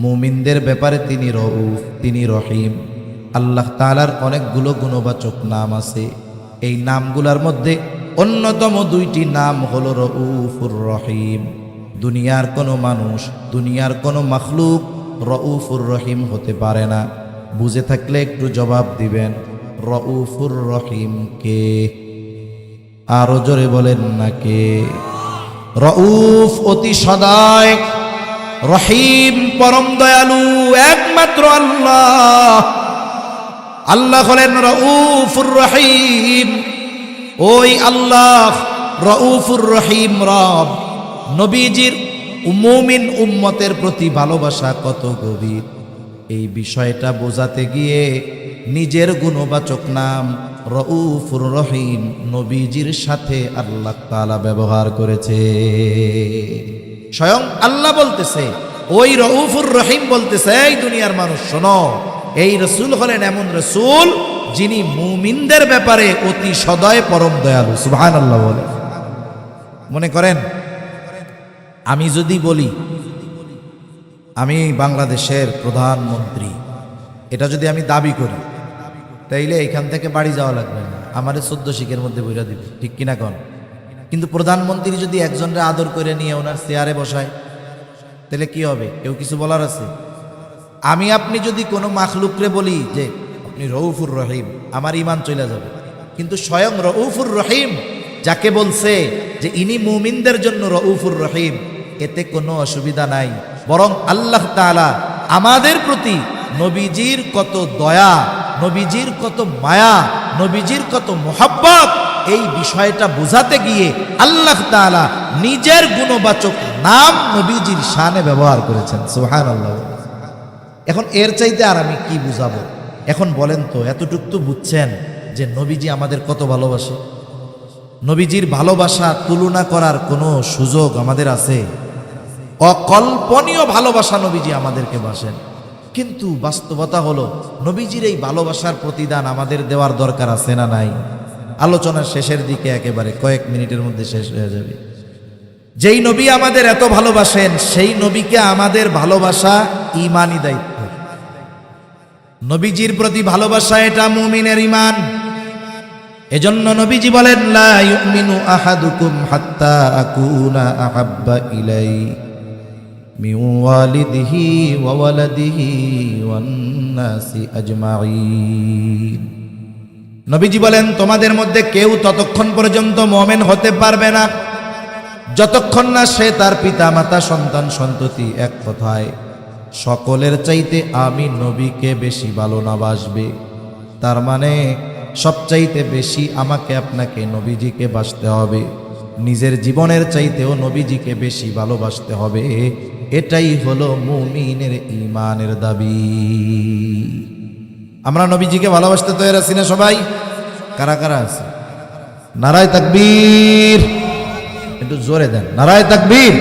মুমিনদের ব্যাপারে তিনি রউফ, তিনি রহিম। আল্লাহ তাআলার অনেকগুলো গুণবাচক নাম আছে, এই নামগুলোর মধ্যে অন্যতম দুইটি নাম হলো রউফুর রহিম। দুনিয়ার কোনো মানুষ, দুনিয়ার কোনো মাখলুক রউফুর রহিম হতে পারে না। বুঝে থাকলে একটু জবাব দিবেন, রউফুর রহিম কে? আরো জোরে বলেন না কে? রউফ অতি সদয়, রহিম পরম দয়ালু একমাত্র আল্লাহ। আল্লাহ হলেন রউফুর রহিম। ওই আল্লাহ রউফুর রহিম রব। নবীজির মুমিন উম্মতের প্রতি ভালোবাসা কত গভীর, এই বিষয়টা বোঝাতে গিয়ে নিজের গুণবাচক নাম রউফুর রহিম নবীজির সাথে আল্লাহ তাআলা ব্যবহার করেছে। স্বয়ং আল্লাহ বলতেছে, ওই রউফুর রহিম বলতেছে, এই দুনিয়ার মানুষ শোনো, এই রাসূল হলেন এমন রাসূল যিনি মুমিনদের ব্যাপারে অতি সদয় পরম দয়ালু। সুবহানাল্লাহ বলে। মনে করেন আমি যদি বলি আমি বাংলাদেশের প্রধানমন্ত্রী, এটা যদি আমি দাবি করি, তাইলে এখান থেকে বাড়ি যাওয়া লাগবে না, আমারে 14 শিখের মধ্যে বইরা দিবে, ঠিক কিনা কন? কিন্তু প্রধানমন্ত্রী যদি একজনরে আদর করে নিয়ে ওনার চেয়ারে বসায়, তাহলে কি হবে? কেউ কিছু বলার আছে? আমি আপনি যদি কোনো মাখলুকরে বলি যে আপনি রউফুর রহিম, আমার ঈমান চলে যাবে। কিন্তু স্বয়ং রউফুর রহিম যাকে বলছে যে ইনি মুমিনদের জন্য রউফুর রহিম, এতে কোনো অসুবিধা নাই। বরং আল্লাহ তাআলা আমাদের প্রতি নবীজির কত দয়া, নবীজির কত মায়া, নবীজির কত মোহাব্বত, এই বিষয়টা বোঝাতে গিয়ে আল্লাহ তাআলা নিজের গুণবাচক নাম নবীজির শানে ব্যবহার করেছেন। সুবহানাল্লাহ। এখন এর চাইতে আর আমি কি বুঝাবো? এখন বলেন তো, এতটুকু তো বুঝছেন যে নবীজি আমাদের কত ভালোবাসে। নবীজির ভালোবাসা তুলনা করার কোনো সুযোগ আমাদের আছে? অকল্পনীয় ভালোবাসা নবীজি আমাদেরকে বাসেন। কিন্তু বাস্তবতা হলো নবীজির এই ভালোবাসার প্রতিদান আমাদের দেওয়ার দরকার আছে না নাই? আলোচনার শেষের দিকে, একেবারে কয়েক মিনিটের মধ্যে শেষ হয়ে যাবে। যেই নবী আমাদের এত ভালোবাসেন, সেই নবীকে আমাদের ভালোবাসা ঈমানি দায়িত্ব। নবীজির প্রতি ভালোবাসা এটা মুমিনের ঈমান। এজন্য নবীজি বলেন লা ইউমিনু আহাদুকুম হাত্তা আকুনা আহাব্বা ইলাইহি মিন ওয়ালিদিহি ওয়া ওয়ালাদিহি ওয়ান নাসি আজমাইন। নবীজি বলেন, তোমাদের মধ্যে কেউ ততক্ষণ পর্যন্ত মুমিন হতে পারবে না যতক্ষণ না সে তার পিতা মাতা সন্তান সন্ততি এক কথায় সকলের চাইতে আমি নবীকে বেশি ভালো না বাসবে। তার মানে সবচাইতে বেশি আমাকে আপনাকে নবীজিকে বাসতে হবে, নিজের জীবনের চাইতেও নবীজিকে বেশি ভালোবাসতে হবে। এটাই হলো মুমিনের ঈমানের দাবি। আমরা নবীজিকে ভালোবাসতে তৈরি আছি না সবাই? কারা কারা আছে? নারায়ে তাকবীর, একটু জোরে দেন, নারায়ে তাকবীর।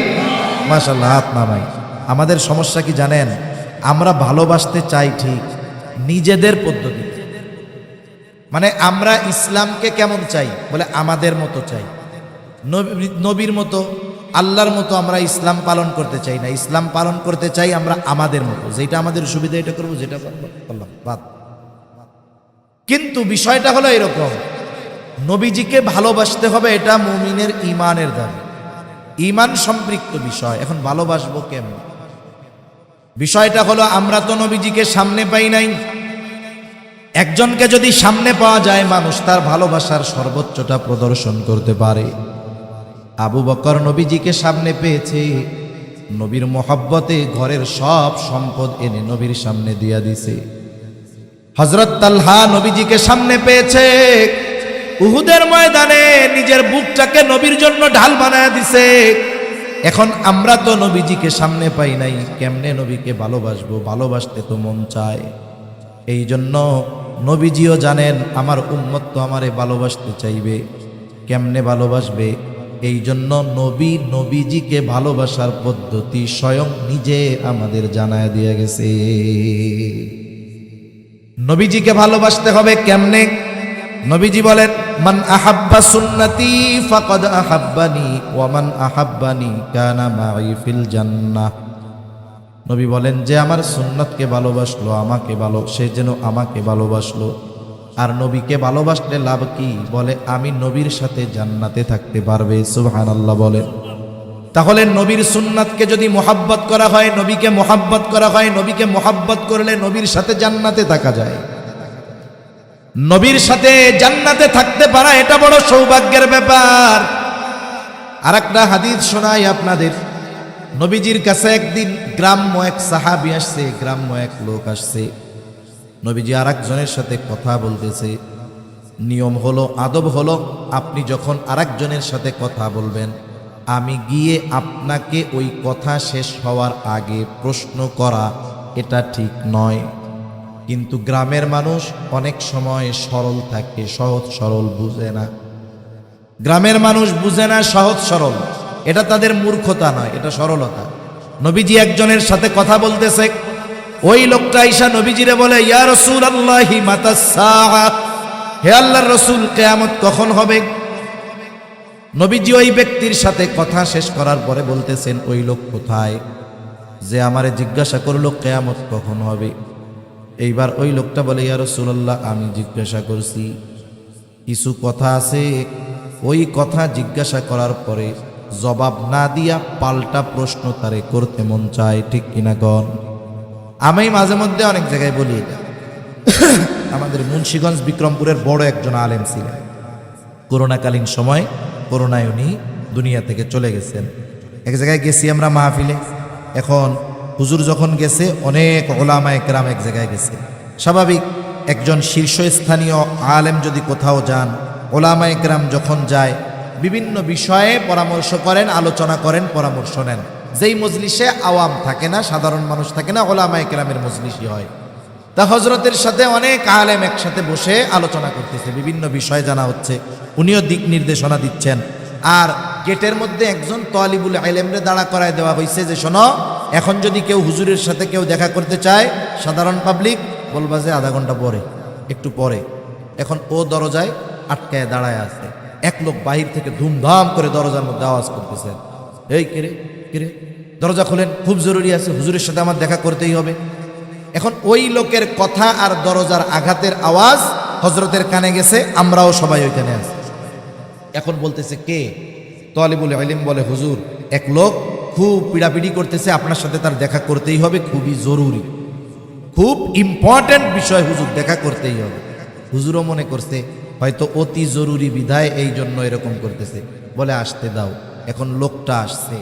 মাশাআল্লাহ, হাত নামাই। আমাদের সমস্যা কি জানেন? আমরা ভালোবাসতে চাই ঠিক নিজেদের পদ্ধতিতে। মানে আমরা ইসলামকে কেমন চাই? বলে আমাদের মতো চাই, নবীর মতো, আল্লাহর মতো আমরা ইসলাম পালন করতে চাই না। ইসলাম পালন করতে চাই আমরা আমাদের মতো, যেটা আমাদের সুবিধা এটা করবো, যেটা করলাম বাদ। কিন্তু বিষয়টা হলো এরকম, নবীজিকে ভালোবাসতে হবে, এটা মুমিনের ঈমানের দাবি, ঈমান সম্পৃক্ত বিষয়। এখন ভালোবাসবো কেমন? বিষয়টা হলো, আমরা তো নবীজিকে সামনে পাই নাই। একজনকে যদি সামনে পাওয়া যায়, মানুষ তার ভালোবাসার সর্বোচ্চটা প্রদর্শন করতে পারে। আবু বকর নবীজিকে সামনে পেয়েছে, নবীর মোহাব্বতে ঘরের সব সম্পদ এনে নবীর সামনে দিয়া দিছে। হযরত তালহা নবীজিকে সামনে পেয়েছে, উহুদের ময়দানে নিজের বুকটাকে নবীর জন্য ঢাল বানায় দিছে। এখন আমরা তো নবীজিকে সামনে পাই নাই, কেমনে নবীকে ভালোবাসবো? ভালোবাসতে তো মন চায়। এই জন্য নবীজিও জানেন আমার উম্মত তো আমারে ভালোবাসতে চাইবে, কেমনে ভালোবাসবে? এই জন্য নবীজিকে ভালোবাসার পদ্ধতি স্বয়ং নিজে আমাদের জানায় দিয়ে গেছে। নবীজিকে ভালোবাসতে হবে কেমনে? নবীজি বলেন, মান আহাব্বা সুন্নতি ফাকাদ আহাব্বানি ওয়া মান আহাব্বানি কানা মাই ফিল জান্নাহ। নবী বলেন, যে আমার সুন্নতকে ভালোবাসলো, সে যেন আমাকে ভালোবাসলো। আর নবীকে ভালোবাসলে লাভ কি? বলে আমি নবীর সাথে জান্নাতে থাকতে পারবে। সুবহানাল্লাহ বলেন। তাহলে নবীর সুন্নাতকে যদি মোহাব্বত করা হয়, নবীকে মোহাব্বত করা হয়, নবীকে মোহাব্বত করলে নবীর সাথে জান্নাতে থাকা যায়। নবীর সাথে জান্নাতে থাকতে পারা এটা বড় সৌভাগ্যের ব্যাপার। আর একটা হাদিস শোনাই আপনাদের। নবীজির কাছে একদিন গ্রাম্য এক সাহাবী আসছে, গ্রাম্য এক লোক আসছে। নবীজি আর একজনের সাথে কথা বলতেছে। নিয়ম হলো, আদব হলো, আপনি যখন আরেকজনের সাথে কথা বলবেন, আমি গিয়ে আপনাকে ওই কথা শেষ হওয়ার আগে প্রশ্ন করা এটা ঠিক নয়। কিন্তু গ্রামের মানুষ অনেক সময় সরল থাকে, সহজ সরল বুঝে না। গ্রামের মানুষ বুঝে না সহজ সরল, এটা তাদের মূর্খতা নয়, এটা সরলতা। নবীজি একজনের সাথে কথা বলতেছে, ওই লোকটা আইসা নবীজিরে বলে, ইয়া রাসূলুল্লাহি মাতাস সাআ, হে আল্লাহর রাসূল, কিয়ামত কখন হবে? নবীজি ওই ব্যক্তির সাথে কথা শেষ করার পরে বলতেছেন, ওই লোক কোথায় যে আমারে জিজ্ঞাসা করলো কিয়ামত কখন হবে? এইবার ওই লোকটা বলে, ইয়া রাসূলুল্লাহ, আমি জিজ্ঞাসা করছি। কিছু কথা আছে, ওই কথা জিজ্ঞাসা করার পরে জবাব না দিয়া পাল্টা প্রশ্ন তারে করতে মন চায়, ঠিক কিনা গণ? আমি মাঝে মধ্যে অনেক জায়গায় বলি এটা। আমাদের মুন্সিগঞ্জ বিক্রমপুরের বড় একজন আলেম ছিলেন। করোনাকালীন সময়, করোনায় উনি দুনিয়া থেকে চলে গেছেন। এক জায়গায় গেছি আমরা মাহফিলে। এখন হুজুর যখন গেছে, অনেক ওলামায়ে কেরাম এক জায়গায় গেছে। স্বাভাবিক, একজন শীর্ষস্থানীয় আলেম যদি কোথাও যান, ওলামায়ে কেরাম যখন যায়, বিভিন্ন বিষয়ে পরামর্শ করেন, আলোচনা করেন, পরামর্শ নেন। যেই মজলিসে আওয়াম থাকে না, সাধারণ মানুষ থাকে না, ওলামায়ে কেরামের মজলিসই হয়। তা হজরতের সাথে অনেক আলেম একসাথে বসে আলোচনা করতেছে, বিভিন্ন বিষয় জানা হচ্ছে, উনিও দিক নির্দেশনা দিচ্ছেন। আর গেটের মধ্যে একজন তালিবুল ইলমরে দাঁড়া করায় দেওয়া হয়েছে যে, শোনো, এখন যদি কেউ হুজুরের সাথে কেউ দেখা করতে চায়, সাধারণ পাবলিক, বলবা যে আধা ঘন্টা পরে, একটু পরে। এখন ও দরজায় আটকায় দাঁড়ায় আছে। এক লোক বাহির থেকে ধুমধাম করে দরজার মধ্যে আওয়াজ করতেছেন, এই কিরে কিরে, দরজা খোলেন, খুব জরুরি আছে, হুজুরের সাথে আমার দেখা করতেই হবে। এখন ওই লোকের কথা আর দরজার আঘাতের আওয়াজ হজরতের কানে গেছে, আমরাও সবাই ওইখানে আছি। এখন বলতেছে কে? তালিবুল ইলম বলে, হুজুর, এক লোক খুব পিড়াপিড়ি করতেছে, আপনার সাথে তার দেখা করতেই হবে, খুবই জরুরি, খুব ইম্পর্টেন্ট বিষয় হুজুর, দেখা করতেই হবে। হুজুরও মনে করছে হয়তো অতি জরুরি বিধায় এই জন্য এরকম করতেছে, বলে আসতে দাও। এখন লোকটা আসছে।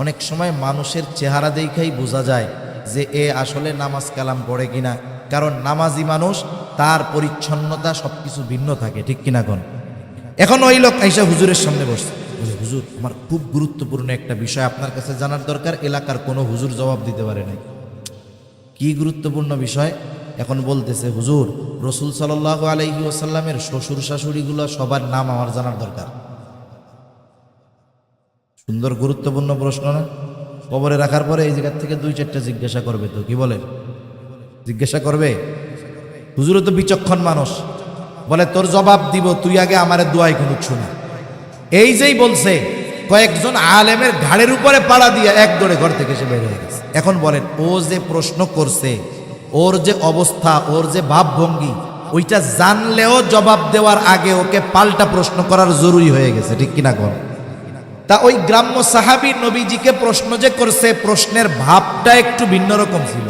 অনেক সময় মানুষের চেহারা দেখাই বোঝা যায় যে এ আসলে নামাজ কালাম পড়ে কিনা, কারণ নামাজি মানুষ তার পরিচ্ছন্নতা সবকিছু ভিন্ন থাকে, ঠিক কিনা কোন। এখন ওই লোক আইসা হুজুরের সামনে বসছে, বলে হুজুর আমার খুব গুরুত্বপূর্ণ একটা বিষয় আপনার কাছে জানার দরকার, এলাকার কোনো হুজুর জবাব দিতে পারে নাই। কি গুরুত্বপূর্ণ বিষয়? এখন বলতেছে হুজুর রসুল সাল্লাল্লাহু আলাইহি ওয়াসাল্লামের শ্বশুর শাশুড়িগুলো সবার নাম আমার জানার দরকার। সুন্দর গুরুত্বপূর্ণ প্রশ্ন না? কবরে রাখার পরে এই জায়গার থেকে 2-4টা জিজ্ঞাসা করবে, তো কি বলেন? জিজ্ঞাসা করবে। হুজুরও তো বিচক্ষণ মানুষ, বলে তোর জবাব দিব, তুই আগে আমারে দোয়াই খুনুক শুনি। এই যেই বলছে কয়েকজন আলেমের ঘাড়ের উপরে পাড়া দিয়ে এক দৌড়ে ঘর থেকে সে বের হয়ে গেছে। এখন বলেন ও যে প্রশ্ন করছে, ওর যে অবস্থা, ওর যে ভাবভঙ্গি, ওইটা জানলেও জবাব দেওয়ার আগে ওকে পাল্টা প্রশ্ন করার জরুরি হয়ে গেছে, ঠিক কিনা কোন। তা ওই গ্রাম্য সাহাবী নবীজিকে প্রশ্ন যে করছে, প্রশ্নের ভাবটা একটু ভিন্ন রকম ছিল।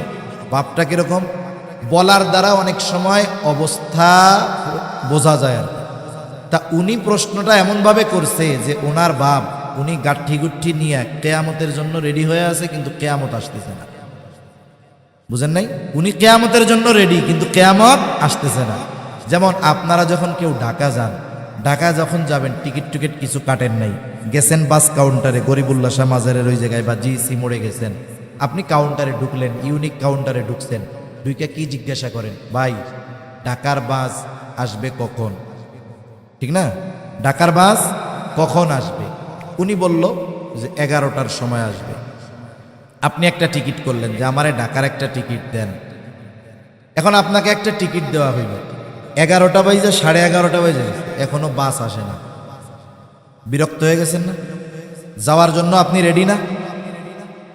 ভাবটা কিরকম? বলার দ্বারা অনেক সময় অবস্থা বোঝা যায় আর। তা উনি প্রশ্নটা এমনভাবে করছে যে ওনার বাপ, উনি গাঠি গুঠি নিয়ে কেয়ামতের জন্য রেডি হয়ে আছে, কিন্তু কেয়ামত আসতেছে না। বুঝেন নাই? উনি কেয়ামতের জন্য রেডি, কিন্তু কেয়ামত আসতেছে না। যেমন আপনারা যখন কেউ ঢাকা যান, ঢাকা যখন যাবেন টিকিট কিছু কাটেন নাই, গেছেন বাস কাউন্টারে, গরিবুল্লাহ শাহ মাজারের ওই জায়গায় বা জিসি মোড়ে গেছেন, আপনি কাউন্টারে ঢুকলেন, ইউনিক কাউন্টারে ঢুকছেন, ঢুকে কি জিজ্ঞাসা করেন? ভাই ঢাকার বাস আসবে কখন? ঠিক না? ঢাকার বাস কখন আসবে? উনি বলল যে 11টার সময় আসবে। আপনি একটা টিকিট করলেন যে আমারে ঢাকার একটা টিকিট দেন। এখন আপনাকে একটা টিকিট দেওয়া হইল, 11টা বাজে, 11:30 বাজে, এখনো বাস আসে না। বিরক্ত হয়ে গেছেন না? যাওয়ার জন্য আপনি রেডি না?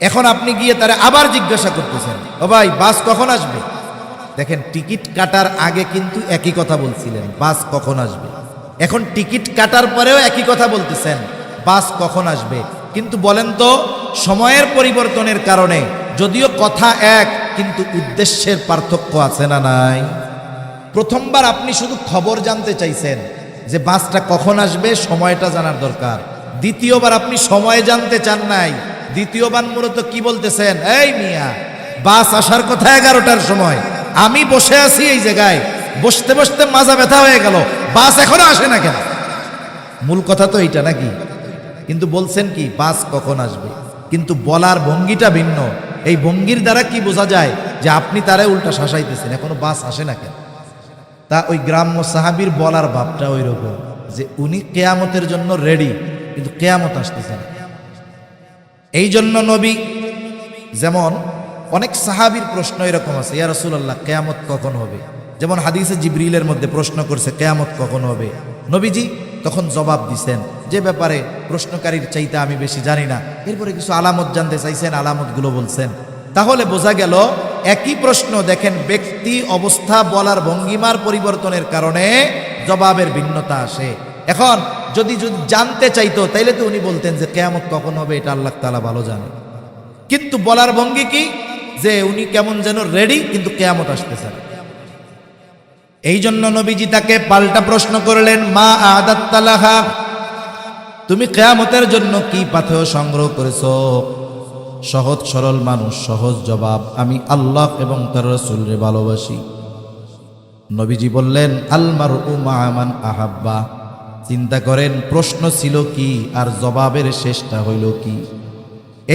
এখন আপনি গিয়ে তারা আবার জিজ্ঞাসা করতেছেন, ও ভাই বাস কখন আসবে? দেখেন টিকিট কাটার আগে কিন্তু একই কথা বলছিলেন, বাস কখন আসবে। এখন টিকিট কাটার পরেও একই কথা বলতেছেন, বাস কখন আসবে। কিন্তু বলেন তো, সময়ের পরিবর্তনের কারণে যদিও কথা এক, কিন্তু উদ্দেশ্যের পার্থক্য আছে না নাই? প্রথমবার আপনি শুধু খবর জানতে চাইছেন যে বাসটা কখন আসবে, সময়টা জানার দরকার। দ্বিতীয়বার আপনি সময় জানতে চান নাই, দ্বিতীয়বার মূলত কি বলতেছেন, এই মিয়া বাস আসার কথা 11টার সময়, আমি বসে আছি এই জায়গায়, বসতে বসতে মাজা ব্যথা হয়ে গেল, বাস এখনো আসে না কেন? মূল কথা তো এইটা নাকি? কিন্তু বলছেন কি বাস কখন আসবে, কিন্তু বলার ভঙ্গিটা ভিন্ন। এই ভঙ্গির দ্বারা কি বোঝা যায় যে আপনি তারে উল্টা শাসাইতেছেন, এখনো বাস আসে না কেন। তা ওই গ্রাম্য সাহাবীর বলার ভাবটা ওই রকম যে উনি কেয়ামতের জন্য রেডি, কিন্তু কেয়ামত আসতেছে না। এই জন্য নবী, যেমন অনেক সাহাবীর প্রশ্ন এরকম আছে, ইয়া রাসূলুল্লাহ কেয়ামত কখন হবে? যেমন হাদিসে জিবরিলের মধ্যে প্রশ্ন করছে কেয়ামত কখন হবে, নবীজি তখন জবাব দিছেন যে ব্যাপারে প্রশ্নকারীর চাইতে আমি বেশি জানি না। এরপরে কিছু আলামত জানতে চাইছেন, আলামতগুলো বলছেন। তাহলে বোঝা গেল একই প্রশ্ন, দেখেন ব্যক্তি, অবস্থা, বলার ভঙ্গিমার পরিবর্তনের কারণে জবাবের ভিন্নতা আসে। এখন যদি জানতে চাইতো তাইলে তো উনি বলতেন যে কেয়ামত কখন হবে, এটা আল্লাহ তাআলা ভালো জানে। কিন্তু বলার ভঙ্গি কি, যে উনি কেমন যেন রেডি, কিন্তু কেয়ামত আসতেছে না। এই জন্য নবীজি তাকে পাল্টা প্রশ্ন করলেন, মা আদাত্তা লাহা, তুমি কিয়ামতের জন্য কি পাথেয় সংগ্রহ করেছো? সহজ সরল মানুষ, সহজ জবাব, আমি আল্লাহ এবং তার রাসূলকে ভালোবাসি। নবীজি বললেন, আল মারউ মা মান আহাব্বা। চিন্তা করেন প্রশ্ন ছিল কি আর জবাবের শেষটা হইল কি।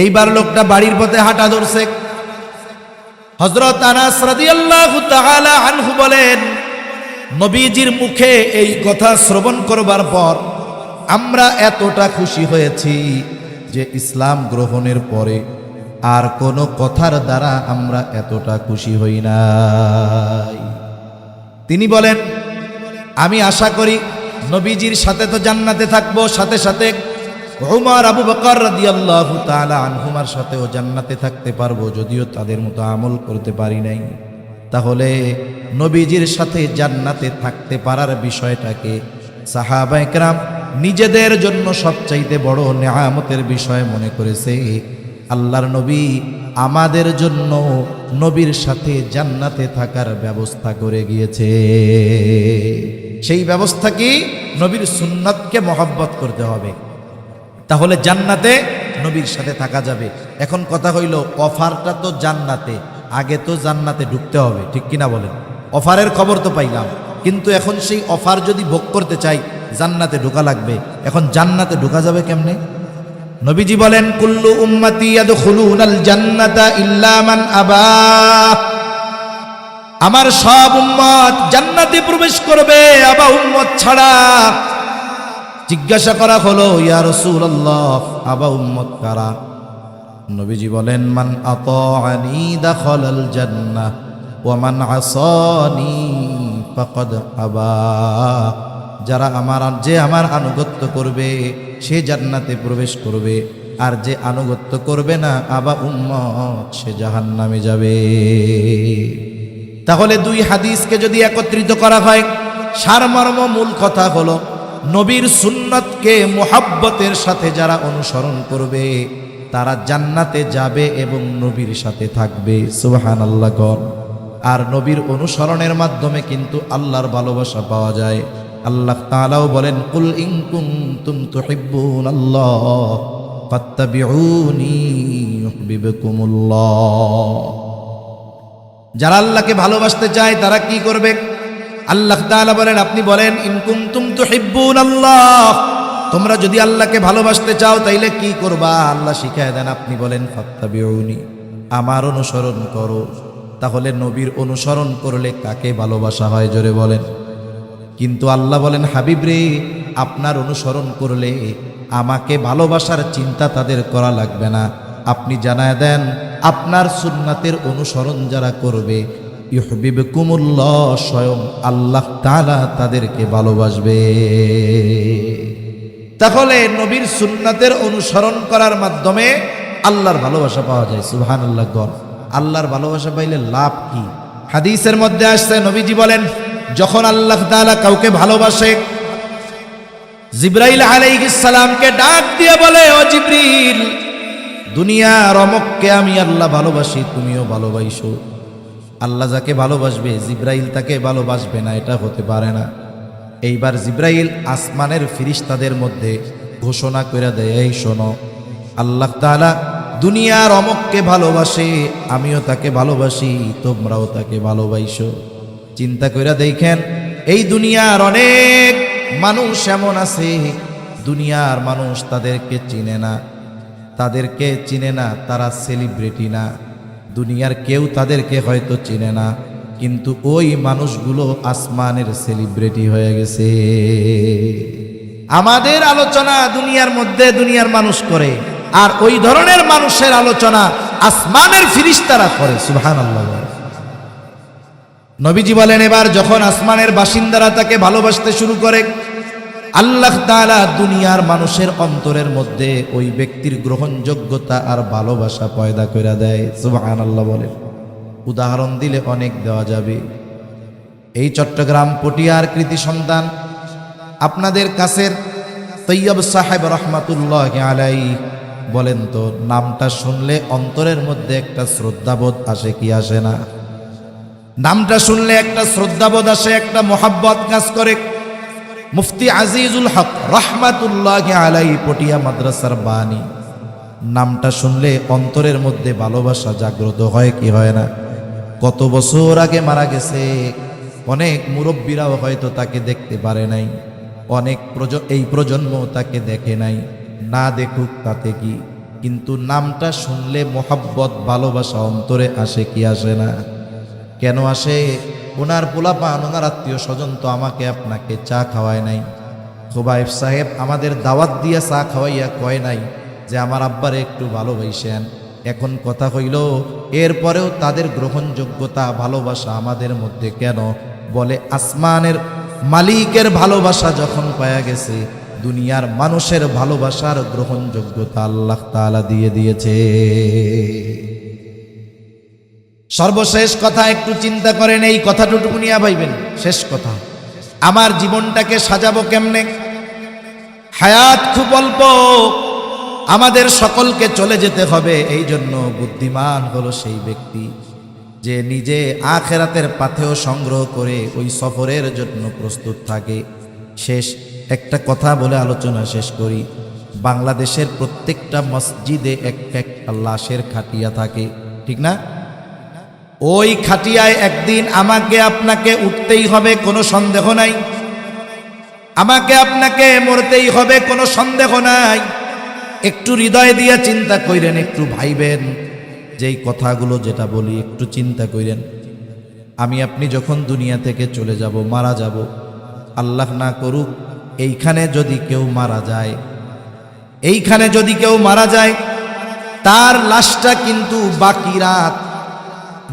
এইবার লোকটা বাড়ির পথে হাঁটা ধরছে। হযরত আনাস রাদিয়াল্লাহু তাআলা আনহু বলেন, নবীজির মুখে এই কথা শ্রবণ করবার পর আমরা এতটা খুশি হয়েছি যে ইসলাম গ্রহণের পরে আর কোনো কথার দ্বারা আমরা এতটা খুশি হই নাই। তিনি বলেন, আমি আশা করি নবীজির সাথে তো জান্নাতে থাকবো, সাথে সাথে উমর, আবু বকর রাদিয়াল্লাহু তাআলা আনহুমার সাথেও জান্নাতে থাকতে পারবো, যদিও তাদের মতো আমল করতে পারি নাই। তাহলে নবীজির সাথে জান্নাতে থাকতে পারার বিষয়টাকে সাহাবায়ে কেরাম নিজেদের জন্য সবচাইতে বড় নেয়ামতের বিষয় মনে করেছে। আল্লাহর নবী আমাদের জন্য নবীর সাথে জান্নাতে থাকার ব্যবস্থা করে গিয়েছে। সেই ব্যবস্থা কি? নবীর সুন্নাতকে মহব্বত করতে হবে, তাহলে জান্নাতে নবীর সাথে থাকা যাবে। এখন কথা হইল, অফারটা তো জান্নাতে, আগে তো জান্নাতে ঢুকতে হবে, ঠিক কিনা বলেন? অফারের খবর তো পাইলাম, কিন্তু এখন সেই অফার যদি ভোগ করতে চাই জান্নাতে ঢোকা লাগবে। এখন জান্নাতে ঢোকা যাবে কেমনে? নবীজি বলেন, কুল্লু উম্মতি ইয়াদখুলুনাল জান্নাতা ইল্লা মান আবা, আমার সব উম্মত জান্নাতে প্রবেশ করবে, আবা উম্মত ছাড়া। জিজ্ঞাসা করা হলো, ইয়া রাসূলুল্লাহ, আবা উম্মত কারা? নবীজি বলেন, মান আতাআনি দাখালাল জান্নাহ ওয়া মান আসানি ফাকাদ আবা, যারা আমার আনুগত্য করবে সে জান্নাতে প্রবেশ করবে, আর যে আনুগত্য করবে না, আবা উম্মত, সে জাহান্নামে যাবে। তাহলে দুই হাদিসকে যদি একত্রিত করা হয়, সারমর্ম মূল কথা হলো, নবীর সুন্নতকে মুহাব্বতের সাথে যারা অনুসরণ করবে তারা জান্নাতে যাবে এবং নবীর সাথে থাকবে। সুবহানাল্লাহ গণ। আর নবীর অনুসরণের মাধ্যমে কিন্তু আল্লাহর ভালোবাসা পাওয়া যায়। আল্লাহ তাআলাও বলেন, কুল ইন কুনতুম তুহিব্বুনাল্লাহ ফাত্তাবিউনি ইউহিব্বুকুমুল্লাহ। যারা আল্লাহকে ভালোবাসতে চায় তারা কি করবে? আল্লাহ তাআলা বলেন, আপনি বলেন, ইন কুনতুম তুহিব্বুনাল্লাহ, তোমরা যদি আল্লাহকে ভালোবাসতে চাও তাইলে কি করবা? আল্লাহ শিখায় দেন, আপনি বলেন ফাত্তাবিউনি, আমার অনুসরণ করো। তাহলে নবীর অনুসরণ করলে কাকে ভালোবাসা হয়? জোরে বলেন। কিন্তু আল্লাহ বলেন, হাবিব রে, আপনার অনুসরণ করলে আমাকে ভালোবাসার চিন্তা তাদের করা লাগবে না। আপনি জানায় দেন, আপনার সুন্নাতের অনুসরণ যারা করবে, ইউহিব্বুকুমুল্লাহ, স্বয়ং আল্লাহ তাআলা তাদেরকে ভালোবাসবে। তাহলে নবীর সুন্নাতের অনুসরণ করার মাধ্যমে আল্লাহর ভালোবাসা পাওয়া যায়। সুবহানাল্লাহ গণ। আল্লাহর ভালোবাসা পাইলে লাভ কি? হাদিসের মধ্যে আসছে, নবীজি বলেন, যখন আল্লাহ তাআলা কাউকে ভালোবাসে, জিবরাইল আলাইহিস সালামকে ডাক দিয়ে বলে, ও জিবরিল, দুনিয়ার অমুককে আমি আল্লাহ ভালোবাসি, তুমিও ভালোবাসো। আল্লাহ যাকে ভালোবাসবে জিবরাইল তাকে ভালোবাসবে না, এটা হতে পারে না। এইবার জিবরাইল আসমানের ফেরেশতাদের মধ্যে ঘোষণা করে দেয়, এই শোনো, আল্লাহ তাআলা দুনিয়ার অমুককে ভালোবাসে, আমিও তাকে ভালোবাসি, তোমরাও তাকে ভালোবাসো। চিন্তা করে দেখেন, এই দুনিয়ার অনেক মানুষ এমন আছে, দুনিয়ার মানুষ তাদেরকে চিনে না, তারা সেলিব্রিটি না, দুনিয়ার কেউ তাদেরকে হয়তো চিনে না, কিন্তু ওই মানুষগুলো আসমানের সেলিব্রিটি হয়ে গেছে। আমাদের আলোচনা দুনিয়ার মধ্যে দুনিয়ার মানুষ করে, আর ওই ধরনের মানুষের আলোচনা আসমানের ফেরেশতারা করে। সুবহানাল্লাহ। নবীজি বলেন, এবার যখন আসমানের বাসিন্দারা তাকে ভালোবাসতে শুরু করে, আল্লাহ তাআলা দুনিয়ার মানুষের অন্তরের মধ্যে ওই ব্যক্তির গ্রহণযোগ্যতা আর ভালোবাসা পয়দা করে দেয়। সুবহানাল্লাহ বলেন। উদাহরণ দিলে অনেক দেওয়া যাবে। এই চট্টগ্রাম পটিয়ার কৃতি সন্তান আপনাদের কাছের তৈয়ব সাহেব রহমাতুল্লাহি আলাইহি, বলেন তো, নামটা শুনলে অন্তরের মধ্যে একটা শ্রদ্ধাবোধ আসে কি আসে না? নামটা শুনলে একটা শ্রদ্ধাবোধ আসে, একটা মোহাব্বত কাজ করে। মুফতি আজিজুল হক রহমাতুল্লাহি আলাইহি পটিয়া মাদ্রাসার বানী, নামটা শুনলে অন্তরের মধ্যে ভালোবাসা জাগ্রত হয় কি হয় না? কত বছর আগে মারা গেছে, অনেক মুরব্বীরাও হয়তো তাকে দেখতে পারে নাই, অনেক এই প্রজন্ম তাকে দেখে নাই, না দেখুক তাতে কি, কিন্তু নামটা শুনলে মোহাব্বত ভালোবাসা অন্তরে আসে কি আসে না? কেন আসে? ওনার পোলাপান, ওনার আত্মীয় স্বজন তো আমাকে আপনাকে চা খাওয়ায় নাই, খোবাইব সাহেব আমাদের দাওয়াত দিয়ে চা খাওয়াইয়া কয় নাই যে আমার আব্বারে একটু ভালোবাসেন। এখন কথা হইল, এরপরেও তাদের গ্রহণযোগ্যতা ভালোবাসা আমাদের মধ্যে কেন? বলে আসমানের মালিকের ভালোবাসা যখন পাওয়া গেছে, দুনিয়ার মানুষের ভালোবাসার গ্রহণযোগ্যতা আল্লাহ তাআলা দিয়ে দিয়েছে। সর্বশেষ কথা একটু চিন্তা করেন, এই কথাটুকু নিয়ে ভাইবেন। শেষ কথা, আমার জীবনটাকে সাজাবো কেমনে? হায়াত খুব অল্প, আমাদের সকলকে চলে যেতে হবে। এই জন্য বুদ্ধিমান হলো সেই ব্যক্তি যে নিজে আখেরাতের পাথেয় সংগ্রহ করে ওই সফরের জন্য প্রস্তুত থাকে। শেষ একটা কথা বলে আলোচনা শেষ করি। বাংলাদেশের প্রত্যেকটা মসজিদে একটা লাশের খাটিয়া থাকে, ঠিক না? ওই খাটিয়ায় একদিন আমাকে আপনাকে উঠতেই হবে, কোনো সন্দেহ নাই। আমাকে আপনাকে মরতেই হবে, কোনো সন্দেহ নাই। একটু হৃদয় দিয়ে চিন্তা কইরেন, একটু ভাইবেন, যেই কথাগুলো যেটা বলি একটু চিন্তা কইরেন। আমি আপনি যখন দুনিয়া থেকে চলে যাব, মারা যাব, আল্লাহ না করুক এইখানে যদি কেউ মারা যায়, এইখানে যদি কেউ মারা যায়, তার লাশটা কিন্তু বাকি রাত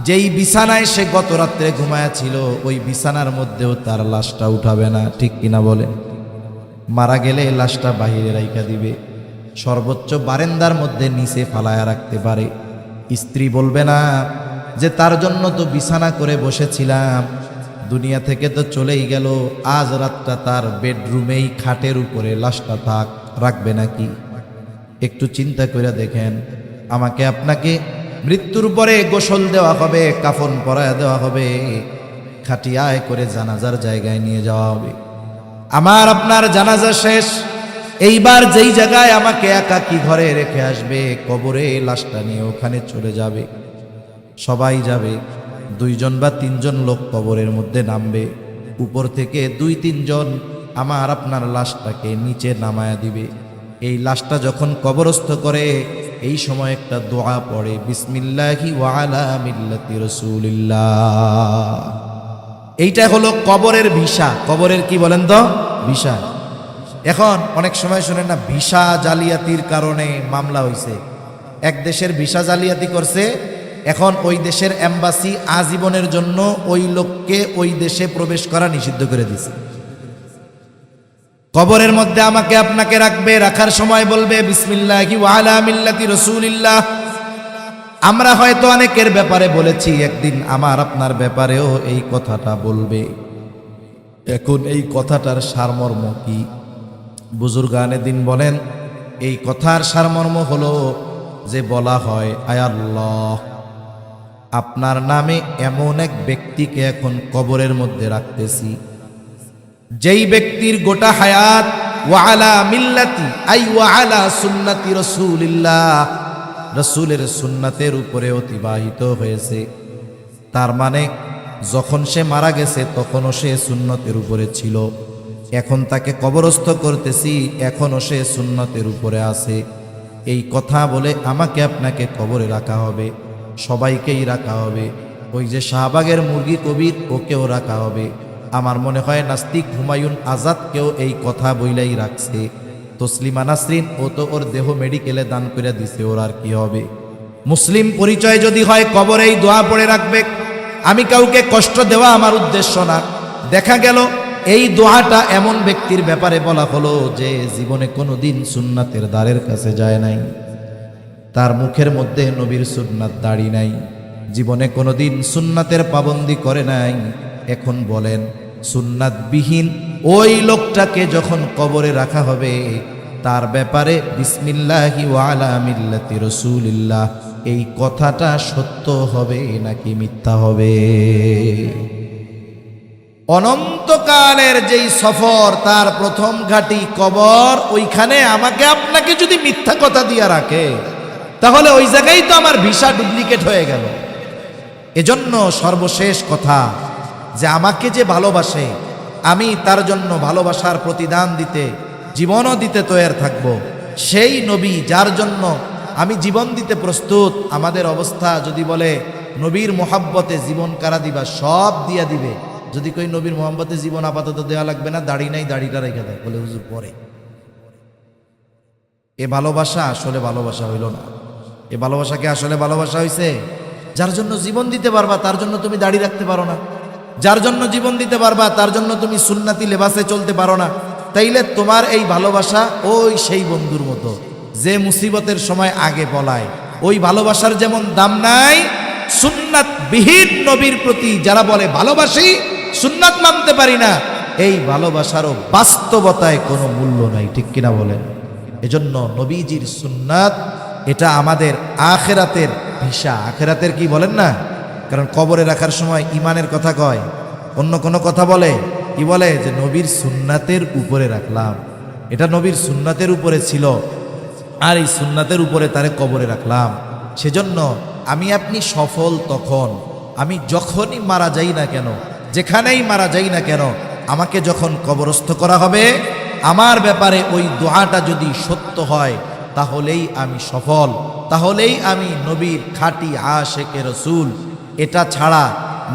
যেই বিছানায় সে গত রাত্রে ঘুমায়াছিল ওই বিছানার মধ্যেও তার লাশটা উঠাবে না, ঠিক কিনা বলেন? মারা গেলে লাশটা বাহিরে রাইখা দিবে, সর্বোচ্চ বারান্দার মধ্যে নিচে ফালায়া রাখতে পারে। স্ত্রী বলবে না যে তার জন্য তো বিছানা করে বসেছিলাম, দুনিয়া থেকে তো চলেই গেল, আজ রাতটা তার বেডরুমেই খাটের উপরে লাশটা থাক, রাখবে নাকি? একটু চিন্তা করে দেখেন। আমাকে আপনাকে মৃত্যুর পরে গোসল দেওয়া হবে, কাফন পরায়া দেওয়া হবে, খাটিয়ায় করে জানাজার জায়গায় নিয়ে যাওয়া হবে। আমার আপনার জানাজা শেষ, এইবার যেই জায়গায় আমাকে একাকী ঘরে রেখে আসবে, কবরে লাশটা নিয়ে ওখানে চলে যাবে। সবাই যাবে, 2 বা 3 লোক কবরের মধ্যে নামবে, উপর থেকে 2-3 জন আমার আপনার লাশটাকে নিচে নামায়া দিবে। এই লাশটা যখন কবরস্থ করে এই সময় একটা দোয়া পড়ে, বিসমিল্লাহি ওয়া আলা মিল্লাতি রাসূলিল্লাহ। এইটা হলো কবরের ভিসা। কবরের কি বলেন তো? ভিসা। এখন অনেক সময় শুনেন না, ভিসা জালিয়াতির কারণে মামলা হইছে। এক দেশের ভিসা জালিয়াতি করছে, এখন ওই দেশের এম্বাসি আজীবনের জন্য ওই লোককে ওই দেশে প্রবেশ করা নিষিদ্ধ করে দিছে। কবরের মধ্যে আমাকে আপনাকে রাখবে, রাখার সময় বলবে বিসমিল্লাহি ওয়া আলা মিল্লাতি রাসূলিল্লাহ। আমরা হয়তো অনেকের ব্যাপারে বলেছি, একদিন আমার আপনার ব্যাপারেও এই কথাটা বলবে। এখন এই কথাটার সারমর্ম কি? বুজুর্গানে দিন বলেন, এই কথার সারমর্ম হলো যে বলা হয়, আয় আল্লাহ, আপনার নামে এমন এক ব্যক্তিকে এখন কবরের মধ্যে রাখতেছি, যেই ব্যক্তির গোটা হায়াত ওয়া আলা মিল্লাতি আই ওয়া আলা সুন্নতি রাসূলিল্লাহ, রাসূলের সুন্নাতের উপরে অতিবাহিত হয়েছে। তার মানে যখন সে মারা গেছে তখনও সে সুন্নতের উপরে ছিল, এখন তাকে কবরস্থ করতেছি, এখনও সে সুন্নতের উপরে আছে। এই কথা বলে আমাকে আপনাকে কবরে রাখা হবে, সবাইকেই রাখা হবে। ওই যে শাহবাগের মুরগি কবির, ওকেও রাখা হবে। আমার মনে হয় নাস্তিক হুমায়ুন আজাদকেও এই কথা বইলাই রাখছে। তসলিমা নাসরিন, ও তো ওর দেহ মেডিকেলে দান করে দিছে, ওর আর কি হবে? মুসলিম পরিচয় যদি হয় কবরে এই দোয়া পড়ে রাখবে। আমি কাউকে কষ্ট দেওয়া আমার উদ্দেশ্য না। দেখা গেল এই দোয়াটা এমন ব্যক্তির ব্যাপারে বলা হলো যে জীবনে কোনোদিন সুন্নাতের দ্বারের কাছে যায় নাই, তার মুখের মধ্যে নবীর সুন্নাত দাড়ি নাই, জীবনে কোনোদিন সুন্নাতের পাবন্দি করে নাই। এখন বলেন, সুন্নাতবিহীন ওই লোকটাকে যখন কবরে রাখা হবে, তার ব্যাপারে বিসমিল্লাহি ওয়া আলা মিল্লাতি রাসূলিল্লাহ এই কথাটা সত্য হবে নাকি মিথ্যা হবে? অনন্তকালের যেই সফর, তার প্রথম ঘাঁটি কবর, ওইখানে আমাকে আপনাকে যদি মিথ্যা কথা দিয়ে রাখে, তাহলে ওই জায়গায় তো আমার ভিসা ডুপ্লিকেট হয়ে গেল। এজন্য সর্বশেষ কথা, যে আমাকে যে ভালোবাসে, আমি তার জন্য ভালোবাসার প্রতিদান দিতে, জীবনও দিতে তৈরি থাকব। সেই নবী যার জন্য আমি জীবন দিতে প্রস্তুত, আমাদের অবস্থা যদি বলে নবীর মোহাব্বতে জীবন কারা দিবা, সব দিয়া দিবে। যদি কই নবীর মোহাব্বতে জীবন আপাতত দেওয়া লাগবে না, দাড়ি নাই, দাড়িটা রেখে দেয়, বলে হুজুর পরে। এ ভালোবাসা আসলে ভালোবাসা হইল না। এ ভালোবাসাকে আসলে ভালোবাসা হইছে? যার জন্য জীবন দিতে পারবা তার জন্য তুমি দাড়ি রাখতে পারো না, যার জন্য জীবন দিতে পারবা তার জন্য তুমি সুন্নতি লেবাসে চলতে পারো না। তাইলে তোমার এই ভালোবাসা ওই সেই বন্ধুর মতো যে মুসিবতের সময় আগে বলায়। ওই ভালোবাসার যেমন দাম নাই, সুন্নাত বিহীন নবীর প্রতি যারা বলে ভালোবাসি, সুন্নাত মানতে পারি না, এই ভালোবাসারও বাস্তবতায় কোনো মূল্য নাই, ঠিক কিনা বলেন? এজন্য নবীজির সুন্নাত এটা আমাদের আখেরাতের ভিসা। আখেরাতের কি বলেন না, কারণ কবরে রাখার সময় ইমানের কথা কয়, অন্য কোনো কথা বলে, কি বলে যে নবীর সুন্নাতের উপরে রাখলাম, এটা নবীর সুন্নাতের উপরে ছিল আর এই সুন্নাতের উপরে তারে কবরে রাখলাম। সেজন্য আমি আপনি সফল তখন, আমি যখনই মারা যাই না কেন, যেখানেই মারা যাই না কেন, আমাকে যখন কবরস্থ করা হবে, আমার ব্যাপারে ওই দোয়াটা যদি সত্য হয় তাহলেই আমি সফল, তাহলেই আমি নবীর খাঁটি আশেকে রসুল। এটা ছাড়া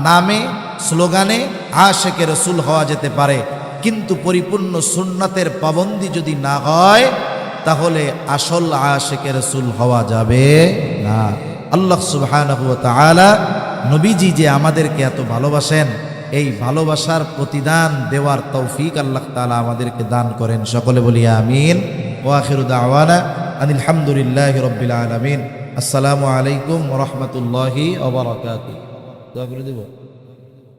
নামে স্লোগানে আশেকে রসুল হওয়া যেতে পারে, কিন্তু পরিপূর্ণ সুন্নাতের পাবন্দি যদি না হয় তাহলে আসল আশেকে রসুল হওয়া যাবে না। আল্লাহ সুবহানাহু ওয়া তাআলা নবীজি যে আমাদেরকে এত ভালোবাসেন, এই ভালোবাসার প্রতিদান দেওয়ার তৌফিক আল্লাহ তাআলা আমাদেরকে দান করেন। সকলে বলি আমিন। ওয়া আখিরু দাওয়ানা আনিল হামদুলিল্লাহি রাব্বিল আলামিন। আসসালামু আলাইকুম ওয়া রাহমাতুল্লাহি ওয়া বারাকাতুহু। দোয়া করে দেব।